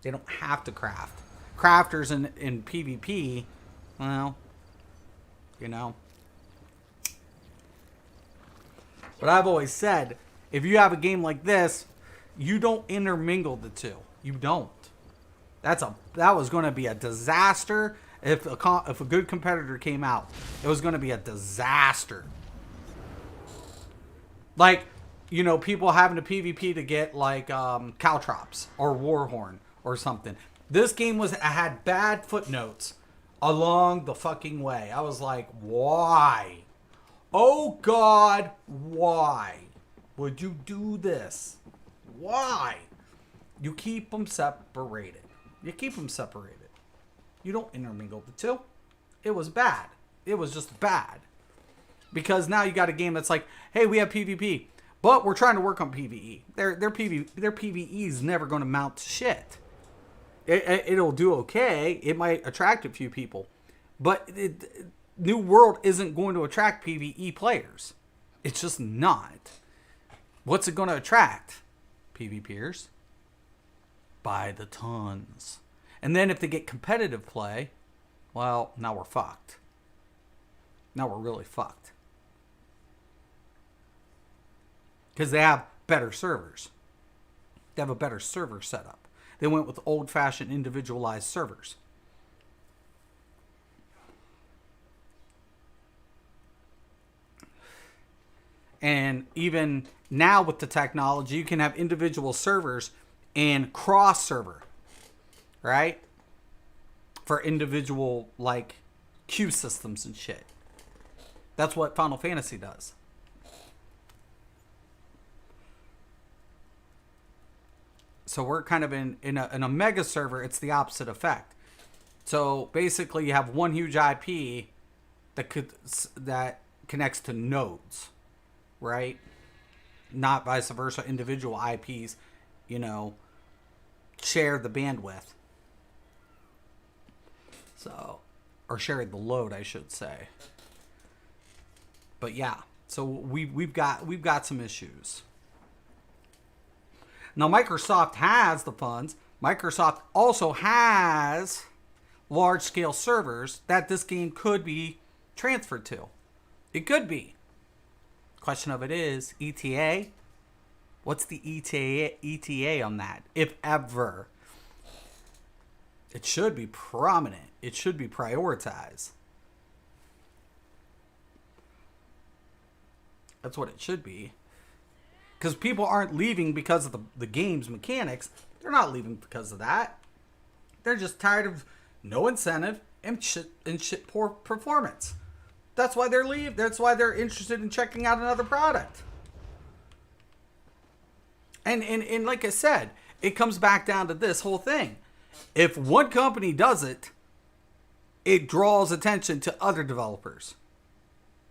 They don't have to craft. Crafters in PvP, well, you know... But I've always said, if you have a game like this, you don't intermingle the two. You don't. That was going to be a disaster if a good competitor came out. It was going to be a disaster. Like, people having to PvP to get like Caltrops or Warhorn or something. This game had bad footnotes along the fucking way. I was like, why? Oh God, why would you do this? Why? You keep them separated. You keep them separated. You don't intermingle the two. It was bad. It was just bad. Because now you got a game that's like, hey, we have PvP, but we're trying to work on PvE. Their PvE is never going to mount to shit. It'll do okay. It might attract a few people, but New World isn't going to attract PvE players. It's just not. What's it going to attract? PvPers. By the tons. And then if they get competitive play, well, now we're fucked. Now we're really fucked. Because they have better servers. They have a better server setup. They went with old-fashioned individualized servers. And even now with the technology, you can have individual servers and cross-server, right? For individual, like, queue systems and shit. That's what Final Fantasy does. So we're kind of in a mega server. It's the opposite effect. So basically, you have one huge IP that connects to nodes, right? Not vice versa. Individual IPs, share the bandwidth. So, or share the load, I should say. But yeah, so we've got some issues. Now Microsoft has the funds. Microsoft also has large scale servers that this game could be transferred to. It could be. Question of it is ETA. What's the ETA on that, if ever? It should be prominent. It should be prioritized. That's what it should be. Because people aren't leaving because of the game's mechanics. They're not leaving because of that. They're just tired of no incentive and shit poor performance. That's why they're leaving. That's why they're interested in checking out another product. And like I said, it comes back down to this whole thing. If one company does it, it draws attention to other developers.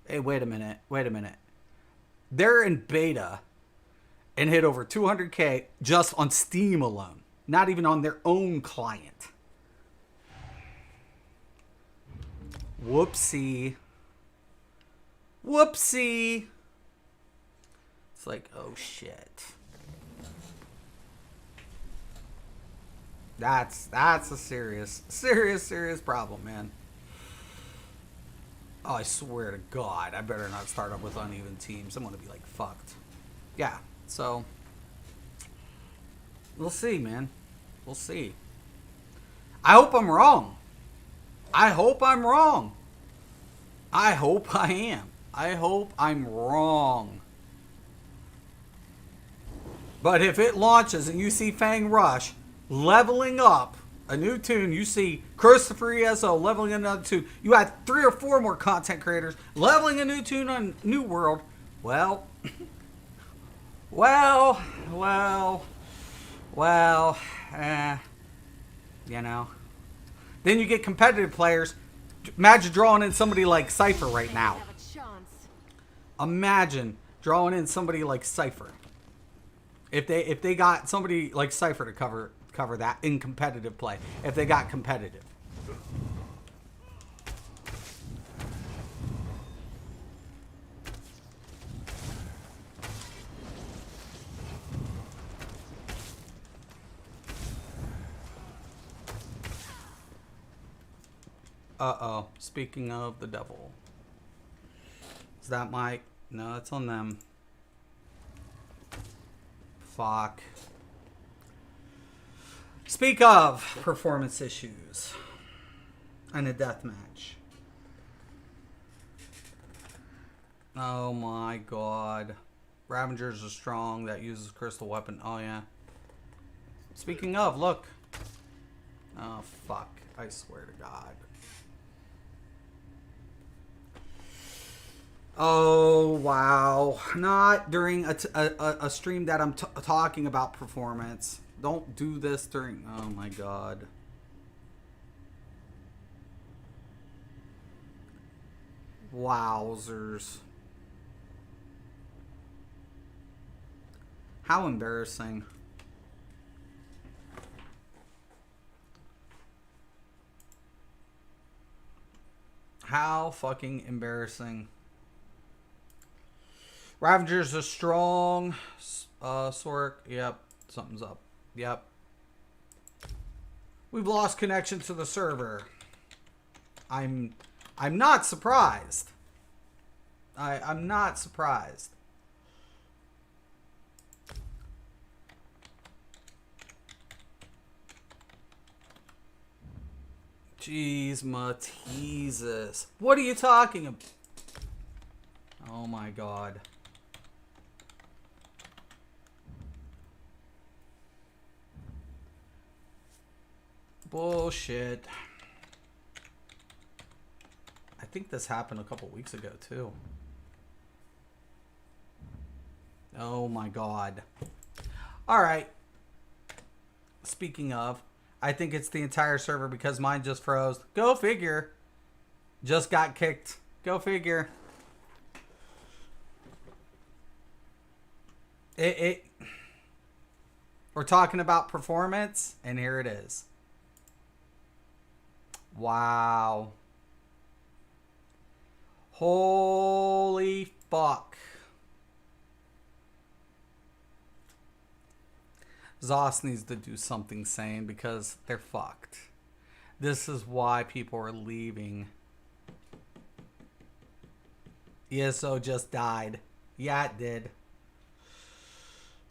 Hey, wait a minute. They're in beta and hit over 200K just on Steam alone. Not even on their own client. Whoopsie. It's like, oh shit. That's a serious problem, man. Oh, I swear to God, I better not start up with uneven teams. I'm gonna be like fucked. Yeah, so we'll see, man. We'll see. I hope I'm wrong. I hope I am. I hope I'm wrong. But if it launches and you see Fang Rush leveling up a new tune, you see Christopher ESO leveling another tune, you had 3 or 4 more content creators leveling a new tune on New World, well, then you get competitive players. Imagine drawing in somebody like Cypher right now. Imagine drawing in somebody like Cypher. If they got somebody like Cypher to cover that in competitive play. If they got competitive. Uh-oh. Speaking of the devil. Is that Mike? No, it's on them. Fuck. Speak of performance issues and a deathmatch. Oh my God. Ravengers are strong. That uses crystal weapon. Oh yeah. Speaking of, look. Oh fuck. I swear to God. Oh wow. Not during a stream that I'm talking about performance. Don't do this during... Oh my God. Wowzers. How embarrassing. How fucking embarrassing. Ravengers are strong. Sork. Yep. Something's up. Yep. We've lost connection to the server. I'm not surprised. I'm not surprised. Jeez, Mateesus. What are you talking about? Oh my God. Bullshit. think this happened a couple weeks ago too. Oh my god. Alright. Speaking of, I think it's the entire server because mine just froze. Go figure. Just got kicked. Go figure. We're talking about performance, and here it is. Wow. Holy fuck. ZOS needs to do something sane because they're fucked. This is why people are leaving. ESO just died. Yeah, it did.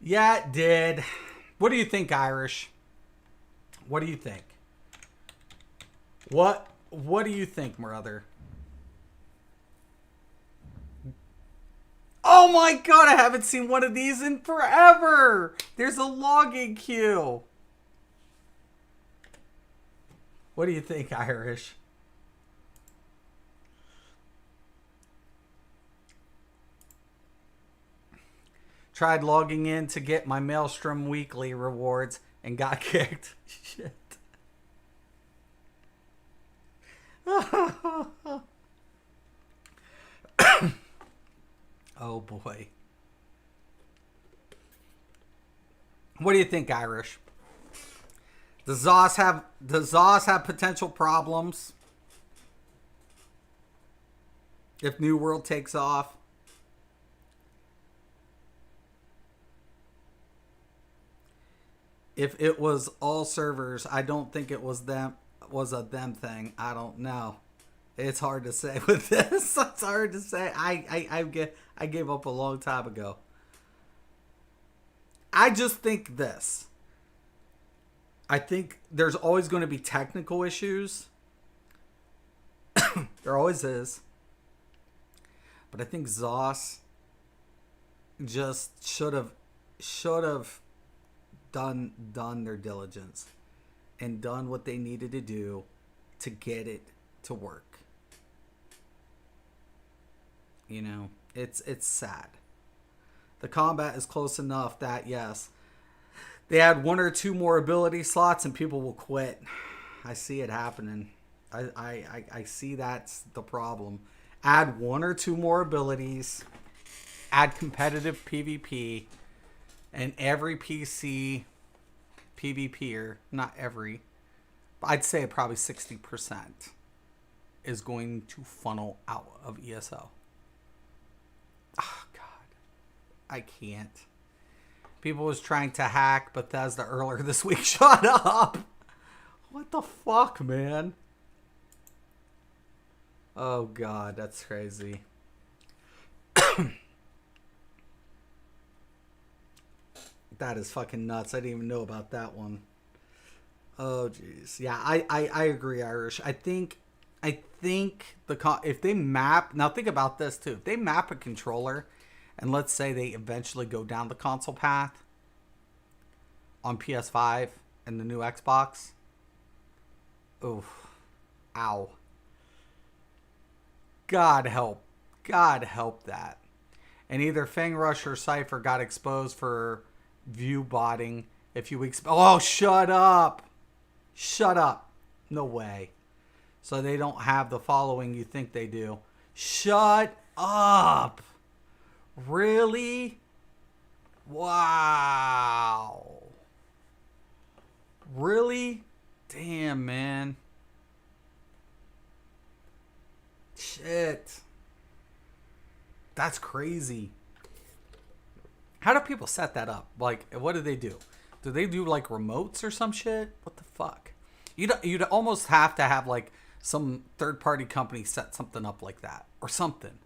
Yeah, it did. What do you think, Irish? What do you think? What do you think, brother? Oh my god, I haven't seen one of these in forever. There's a logging queue. What do you think, Irish? Tried logging in to get my Maelstrom weekly rewards and got kicked. Shit. Oh boy. What do you think, Irish? Does ZOS have potential problems if New World takes off? If it was all servers, I don't think it was them. Was a them thing. I don't know. It's hard to say with this. It's hard to say. I gave up a long time ago. I just think this. I think there's always going to be technical issues. There always is. But I think ZOS just should have done their diligence and done what they needed to do to get it to work. You know, it's sad. The combat is close enough that yes, they add 1 or 2 more ability slots and people will quit. I see it happening. I see that's the problem. Add 1 or 2 more abilities, add competitive PvP, and every PC PvPer, not every, but I'd say probably 60% is going to funnel out of ESO. Oh, God. I can't. People was trying to hack Bethesda earlier this week. Shut up! What the fuck, man? Oh, God. That's crazy. That is fucking nuts. I didn't even know about that one. Oh, jeez. Yeah, I agree, Irish. I think if they map, now think about this too. If they map a controller, and let's say they eventually go down the console path on PS5 and the new Xbox. Oof. Ow. God help that. And either Fang Rush or Cypher got exposed for view botting a few weeks. Oh, shut up. Shut up. No way. So they don't have the following you think they do. Shut up. Really? Wow. Really? Damn, man. Shit. That's crazy. How do people set that up? Like, what do they do? Do they do like remotes or some shit? What the fuck? You'd almost have to have like some third-party company set something up like that or something.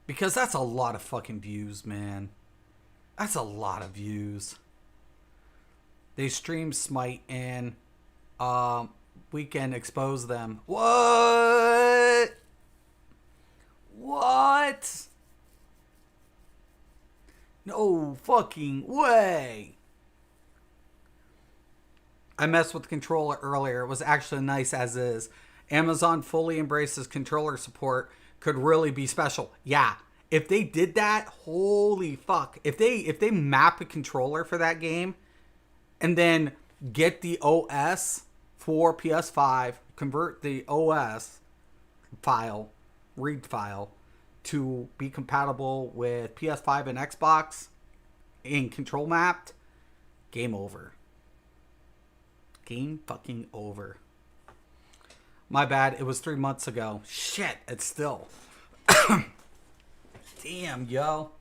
Because that's a lot of fucking views, man. That's a lot of views. They stream Smite and Weekend expose them. What? What? No fucking way. I messed with the controller earlier. It was actually nice as is. Amazon fully embraces controller support could really be special. Yeah. If they did that, holy fuck. If they map a controller for that game and then get the OS for PS5, convert the OS file, read file, to be compatible with PS5 and Xbox in control mapped, game over. Game fucking over. My bad. It was 3 months ago. Shit, it's still. Damn, yo.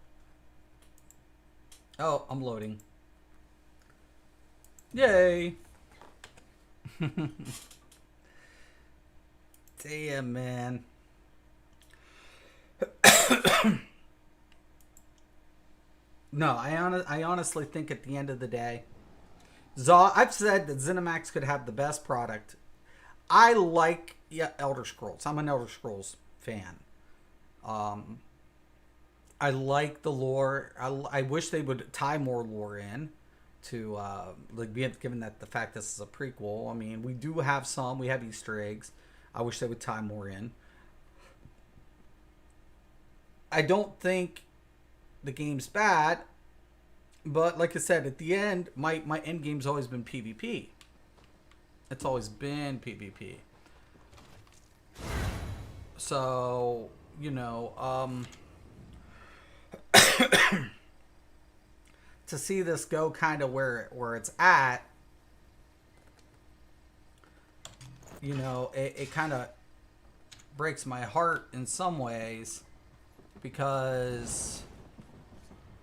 Oh, I'm loading. Yay. Damn, man. No, I honestly think at the end of the day, I've said that ZeniMax could have the best product. I like Elder Scrolls. I'm an Elder Scrolls fan. I like the lore. I wish they would tie more lore in to given that the fact this is a prequel. I mean, we do have some. We have Easter eggs. I wish they would tie more in. I don't think the game's bad, but like I said, at the end, my end game's always been PvP. It's always been PvP. So, you know, to see this go kind of where it's at, you know, it kind of breaks my heart in some ways, because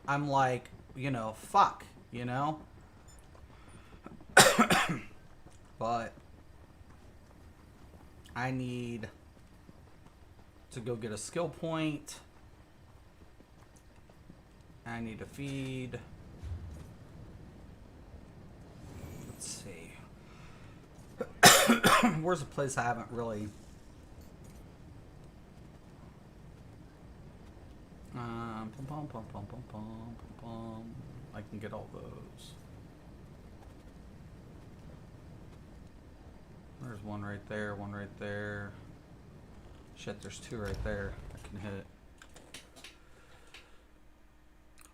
I'm like, you know, fuck, you know? But I need to go get a skill point. I need to feed. Let's see. Where's a place I haven't really... I can get all those. There's one right there, one right there. Shit, there's two right there. I can hit.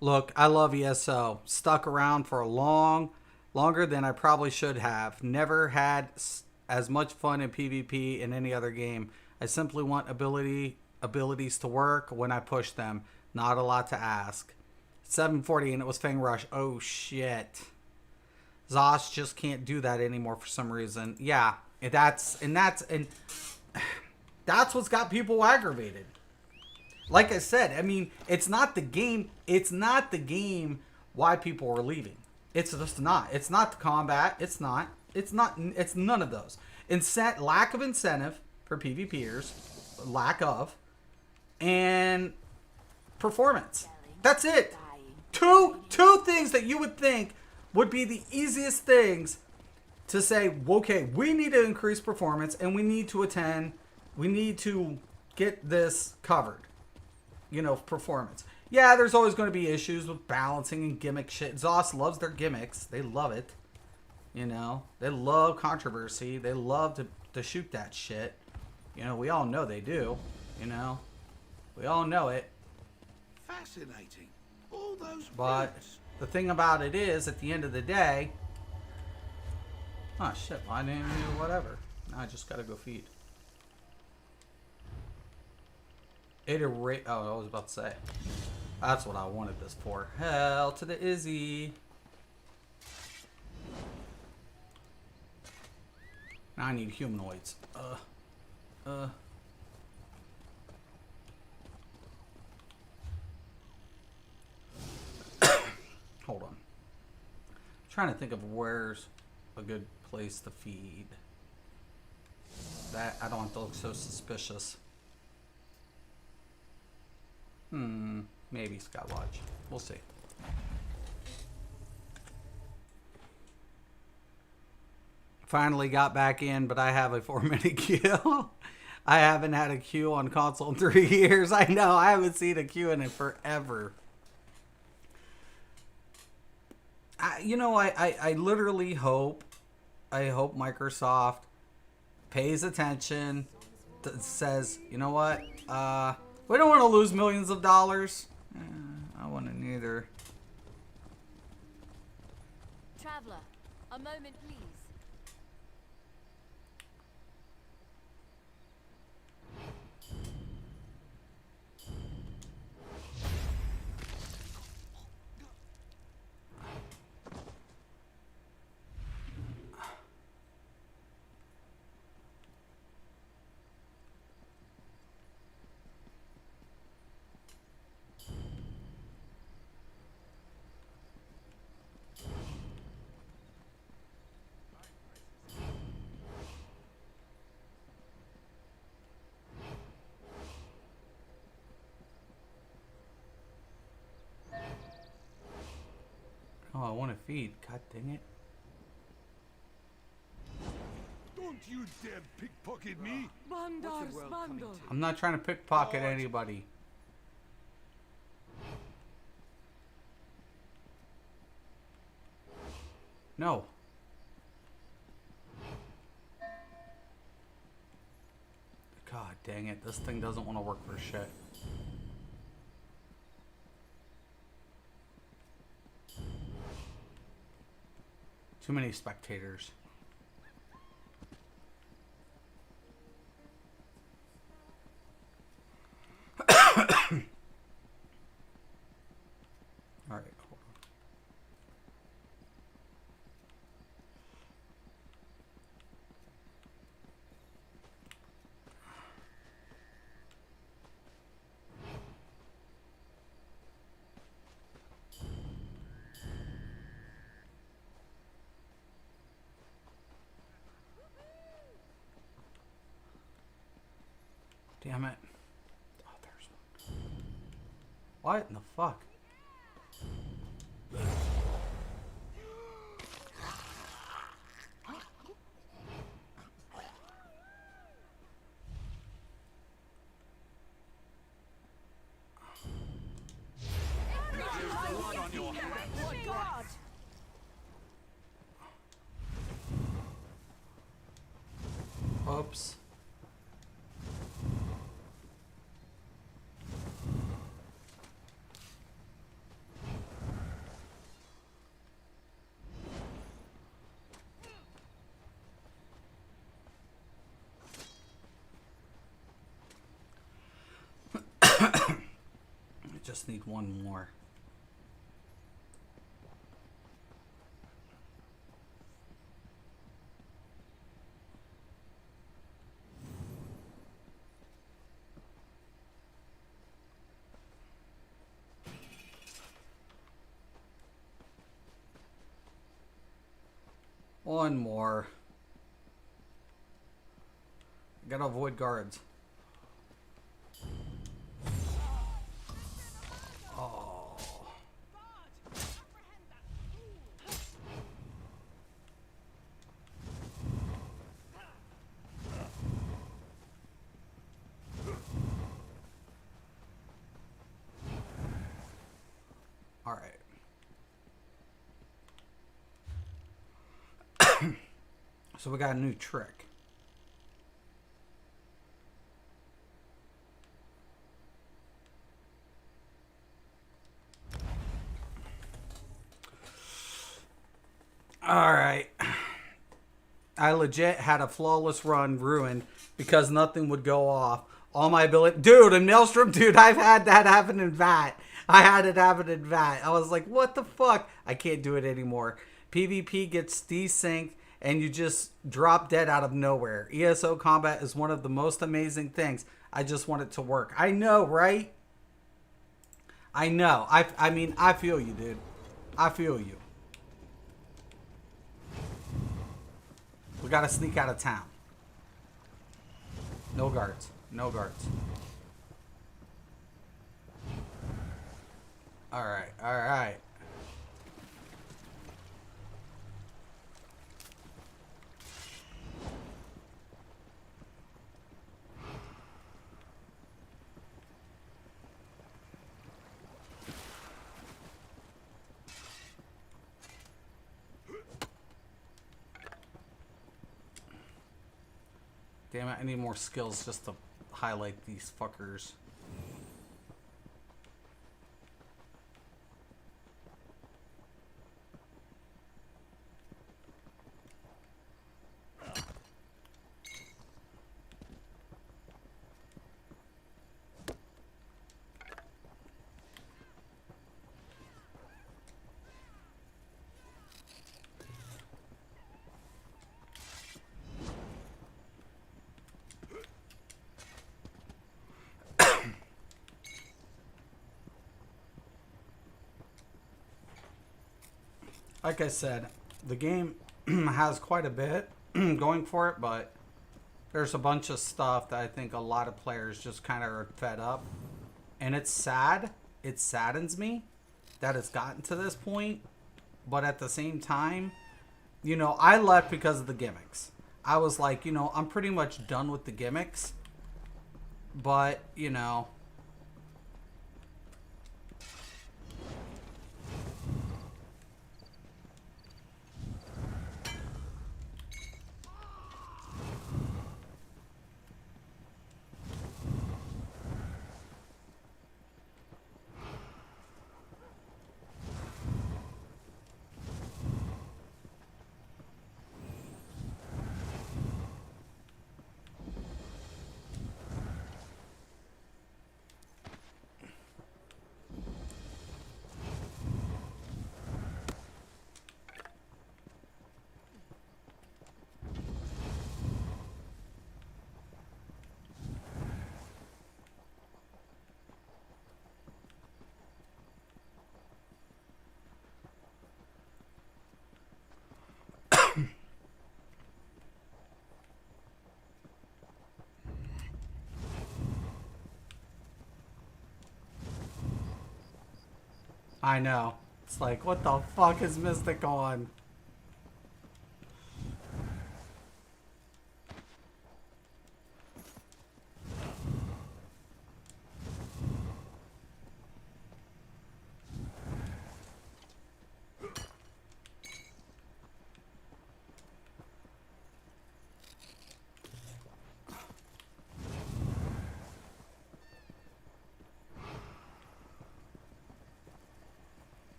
Look, I love ESO. Stuck around for longer than I probably should have. Never had as much fun in PvP in any other game. I simply want abilities to work when I push them. Not a lot to ask. 740 and it was Fang Rush. Oh shit. Zosh just can't do that anymore for some reason. Yeah, that's what's got people aggravated. Like I said, I mean, it's not the game. It's not the game why people are leaving. It's just not. It's not the combat. It's not. It's none of those. Lack of incentive for PvPers. Lack of. And performance. That's it. Two things that you would think would be the easiest things to say, okay, we need to increase performance and we need to get this covered. You know, performance. Yeah, there's always going to be issues with balancing and gimmick shit. ZOS loves their gimmicks. They love it. You know, they love controversy. They love to shoot that shit. You know, we all know they do. You know, we all know it. Fascinating. All those But roots. the thing about it is, at the end of the day, oh shit, I didn't do whatever. Now I just gotta go feed. Oh, I was about to say. That's what I wanted this for. Hell to the Izzy. Now I need humanoids. Hold on. I'm trying to think of where's a good place to feed. That I don't want to look so suspicious. Maybe Sky Lodge. We'll see. Finally got back in, but I have a 4-minute queue. I haven't had a queue on console in 3 years. I know, I haven't seen a queue in it forever. I literally hope Microsoft pays attention, says, you know what? We don't want to lose millions of dollars. I wouldn't either. Traveler, a moment, please. Oh, I want to feed. God dang it. Don't you dare pickpocket me! Bandars, bandar. I'm not trying to pickpocket anybody. No. God dang it. This thing doesn't want to work for shit. Too many spectators. All right, hold on. Damn it. Oh, there's one. What in the fuck? Blood on your hands! God! Oops. I just need one more. One more. Gotta avoid guards. Oh. All right. So we got a new trick. All right. I legit had a flawless run ruined because nothing would go off. All my ability, dude, in Maelstrom, dude, I've had that happen in VAT. I had it happen in VAT. I was like, what the fuck? I can't do it anymore. PvP gets desynced and you just drop dead out of nowhere. ESO combat is one of the most amazing things. I just want it to work. I know, right? I know. I mean, I feel you, dude. I feel you. We gotta sneak out of town. No guards. No guards. Alright, alright. Damn it, I need more skills just to highlight these fuckers. Like I said, the game has quite a bit going for it, but there's a bunch of stuff that I think a lot of players just kind of are fed up. And it's sad. It saddens me that it's gotten to this point. But at the same time, you know, I left because of the gimmicks. I was like, you know, I'm pretty much done with the gimmicks. But, you know... I know. It's like, what the fuck is Mystic on?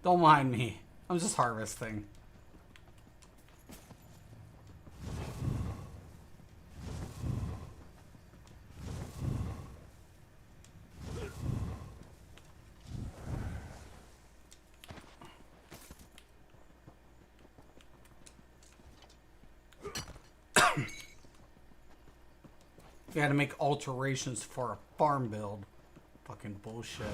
Don't mind me. I'm just harvesting. We had to make alterations for a farm build. Fucking bullshit.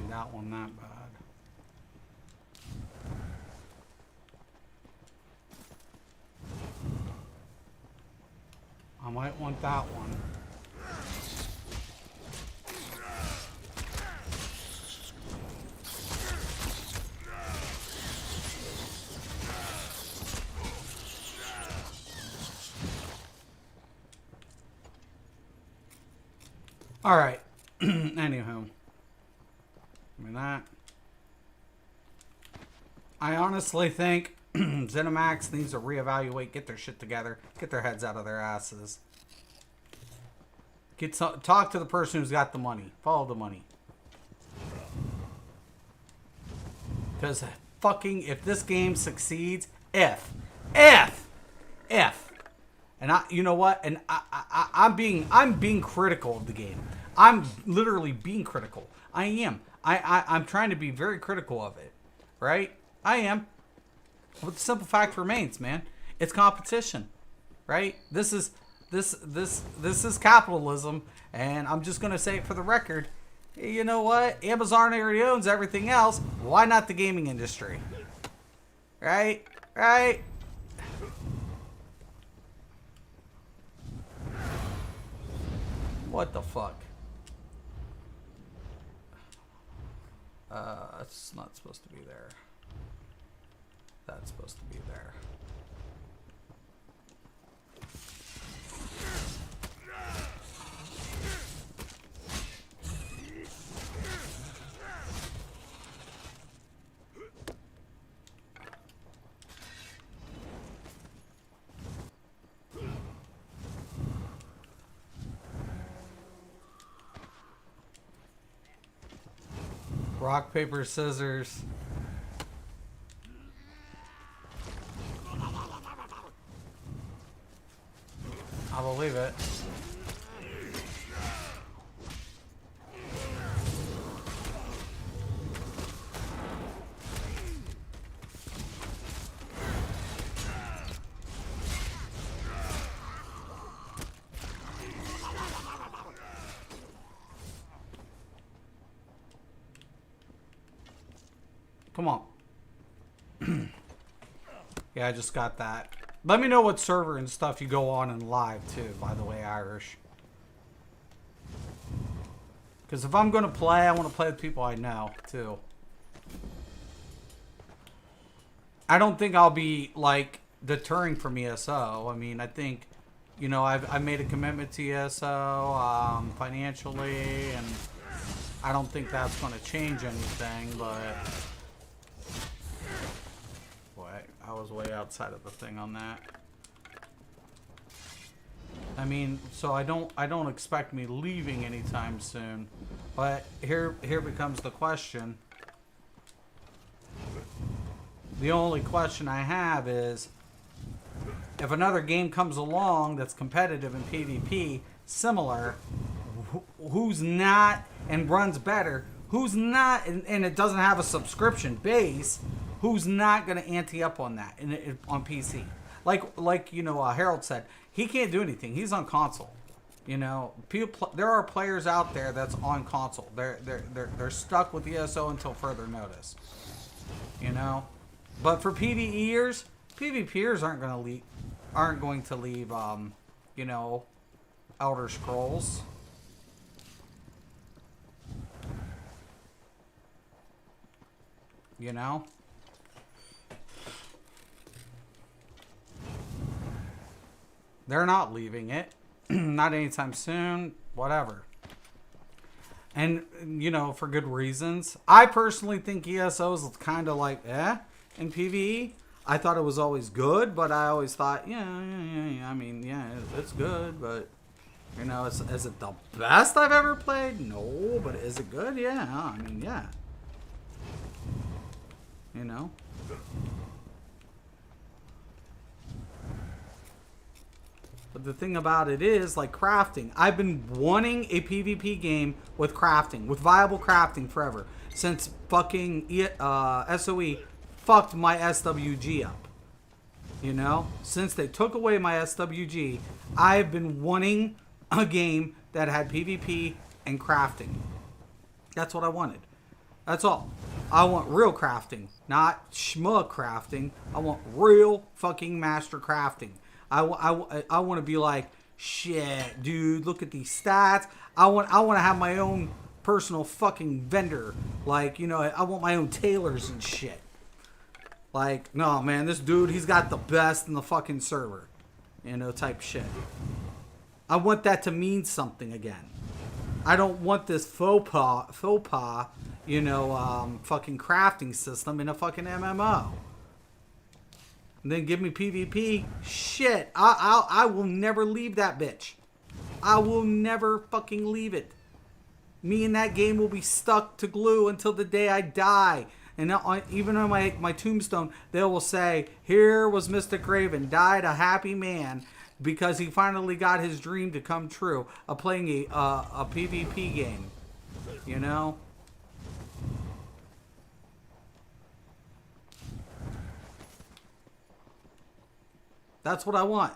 That one that bad. Might want that one. All right. Anywho. I mean that. I honestly think ZeniMax needs to reevaluate, get their shit together, get their heads out of their asses. Talk to the person who's got the money. Follow the money. Because fucking, if this game succeeds, and you know what? And I'm being critical of the game. I'm literally being critical. I am. I'm trying to be very critical of it, right? I am. But the simple fact remains, man. It's competition, right? This is capitalism, and I'm just gonna say it for the record. You know what? Amazon already owns everything else. Why not the gaming industry? Right? Right? What the fuck? It's not supposed to be there. That's supposed to be there. Rock, paper, scissors. I believe it. Come on. Yeah, I just got that. Let me know what server and stuff you go on in live too, by the way, Irish. Because if I'm going to play, I want to play with people I know too. I don't think I'll be like deterring from ESO. I mean, I think, you know, I've made a commitment to ESO financially, and I don't think that's going to change anything, but... I was way outside of the thing on that. I mean, so I don't expect me leaving anytime soon. But here becomes the question. The only question I have is, if another game comes along that's competitive in PvP, similar, who's not and runs better, who's not and it doesn't have a subscription base, who's not going to ante up on that on PC? Like you know, Harold said, he can't do anything. He's on console. You know, there are players out there that's on console. They're stuck with ESO until further notice. You know, but for PvEers aren't going to leave. You know, Elder Scrolls. You know. They're not leaving it. Not anytime soon. Whatever. And, you know, for good reasons. I personally think ESO is kind of like, in PvE. I thought it was always good, but I always thought, yeah. I mean, yeah, it's good, but, you know, is it the best I've ever played? No, but is it good? Yeah, I mean, yeah. You know? But the thing about it is, like crafting. I've been wanting a PvP game with crafting, with viable crafting forever. Since fucking SOE fucked my SWG up. You know? Since they took away my SWG, I've been wanting a game that had PvP and crafting. That's what I wanted. That's all. I want real crafting, not schmuck crafting. I want real fucking master crafting. I want to be like, Shit, dude, look at these stats. I want to have my own personal fucking vendor. Like, you know, I want my own tailors and shit. Like, no, man, this dude, he's got the best in the fucking server. You know, type shit. I want that to mean something again. I don't want this faux pas, you know, fucking crafting system in a fucking MMO. And then give me PvP. Shit, I will never leave that bitch. I will never fucking leave it. Me and that game will be stuck to glue until the day I die. And even on my tombstone, they will say, here was Mystic Raven, died a happy man because he finally got his dream to come true of playing a PvP game. You know? That's what I want.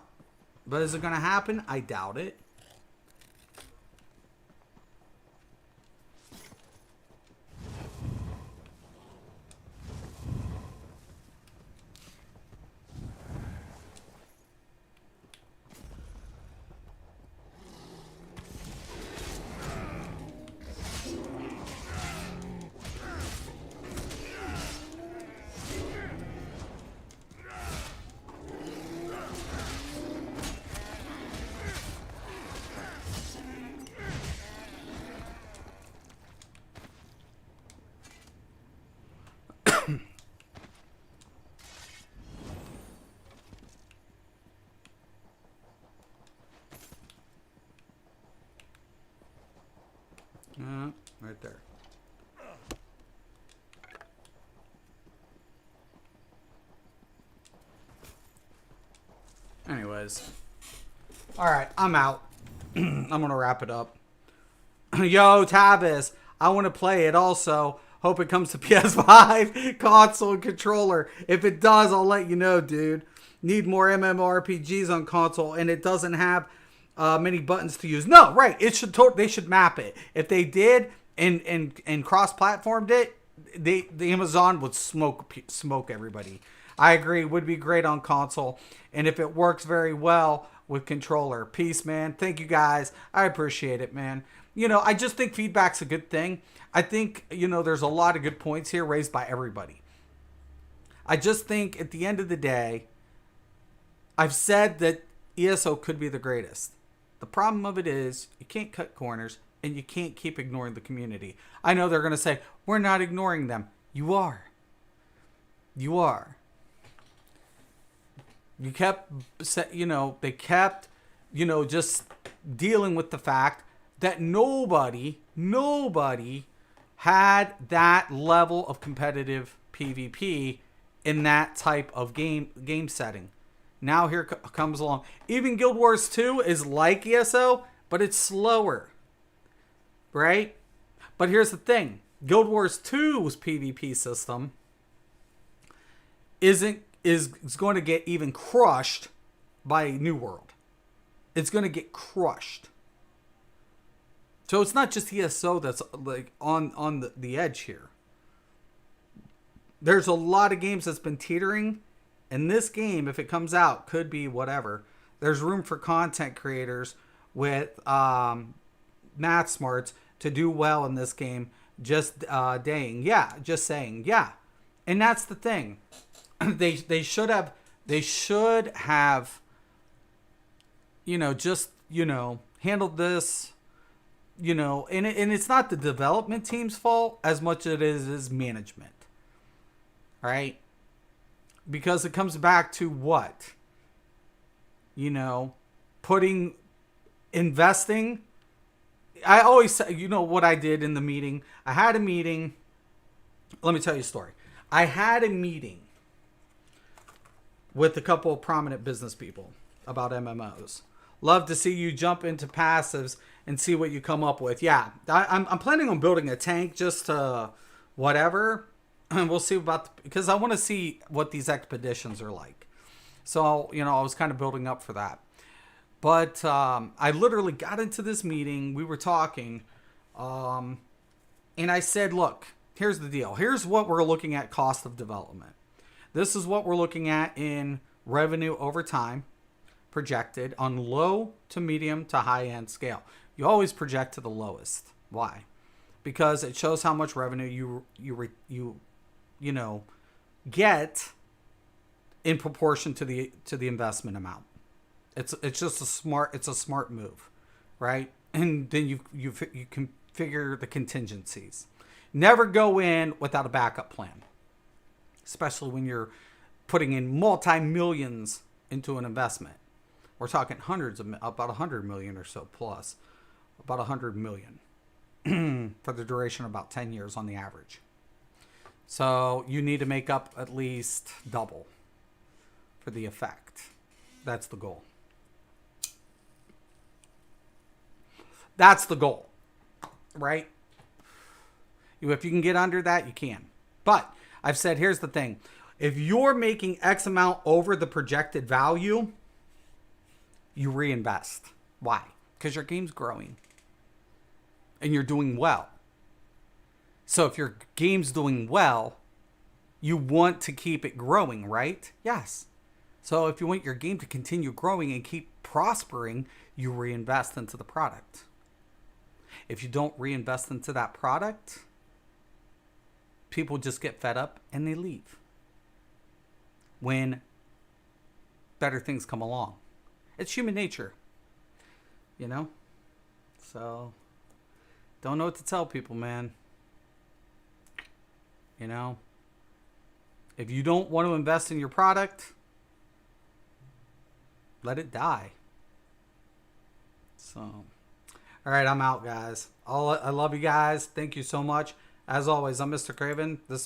But is it going to happen? I doubt it. Right there. Anyways. Alright, I'm out. I'm going to wrap it up. Yo, Tavis, I want to play it also. Hope it comes to PS5, console, and controller. If it does, I'll let you know, dude. Need more MMORPGs on console, and it doesn't have many buttons to use. No, right. It should they should map it. If they did and cross-platformed it, the Amazon would smoke everybody. I agree. Would be great on console, and if it works very well with controller. Peace, man. Thank you guys. I appreciate it, man. You know, I just think feedback's a good thing. I think, you know, there's a lot of good points here raised by everybody. I just think at the end of the day, I've said that ESO could be the greatest. The problem of it is you can't cut corners and you can't keep ignoring the community. I know they're going to say, we're not ignoring them. You are. You are. You kept, you know, they kept, you know, just dealing with the fact that nobody had that level of competitive PvP in that type of game setting. Now here comes along. Even Guild Wars 2 is like ESO, but it's slower. Right? But here's the thing. Guild Wars 2's PvP system is going to get even crushed by New World. It's going to get crushed. So it's not just ESO that's like on the edge here. There's a lot of games that's been teetering. And this game, if it comes out, could be whatever. There's room for content creators with math smarts to do well in this game. Just saying, yeah. And that's the thing. They should have, you know, just, you know, handled this, you know, and it's not the development team's fault as much as it is management. All right. Because it comes back to what? You know, investing. I always say, you know what I did in the meeting? I had a meeting. Let me tell you a story. I had a meeting with a couple of prominent business people about MMOs. Love to see you jump into passives and see what you come up with. Yeah, I'm planning on building a tank just to whatever. And we'll see because I want to see what these expeditions are like. So, you know, I was kind of building up for that. But I literally got into this meeting. We were talking. And I said, look, here's the deal. Here's what we're looking at cost of development. This is what we're looking at in revenue over time. projected on low to medium to high end scale. You always project to the lowest. Why? Because it shows how much revenue you know get in proportion to the investment amount. It's just a smart move, right? And then you configure the contingencies. Never go in without a backup plan, especially when you're putting in multi-millions into an investment. We're talking hundreds of, about 100 million or so plus, about 100 million for the duration of about 10 years on the average. So you need to make up at least double for the effect. That's the goal. That's the goal, right? If you can get under that, you can. But I've said, here's the thing. If you're making X amount over the projected value, you reinvest. Why? Because your game's growing and you're doing well. So if your game's doing well, you want to keep it growing, right? Yes. So if you want your game to continue growing and keep prospering, you reinvest into the product. If you don't reinvest into that product, people just get fed up and they leave when better things come along. It's human nature, you know? So, don't know what to tell people, man. You know? If you don't want to invest in your product, let it die. So, all right, I'm out, guys. I love you guys. Thank you so much. As always, I'm Mr. Craven. This is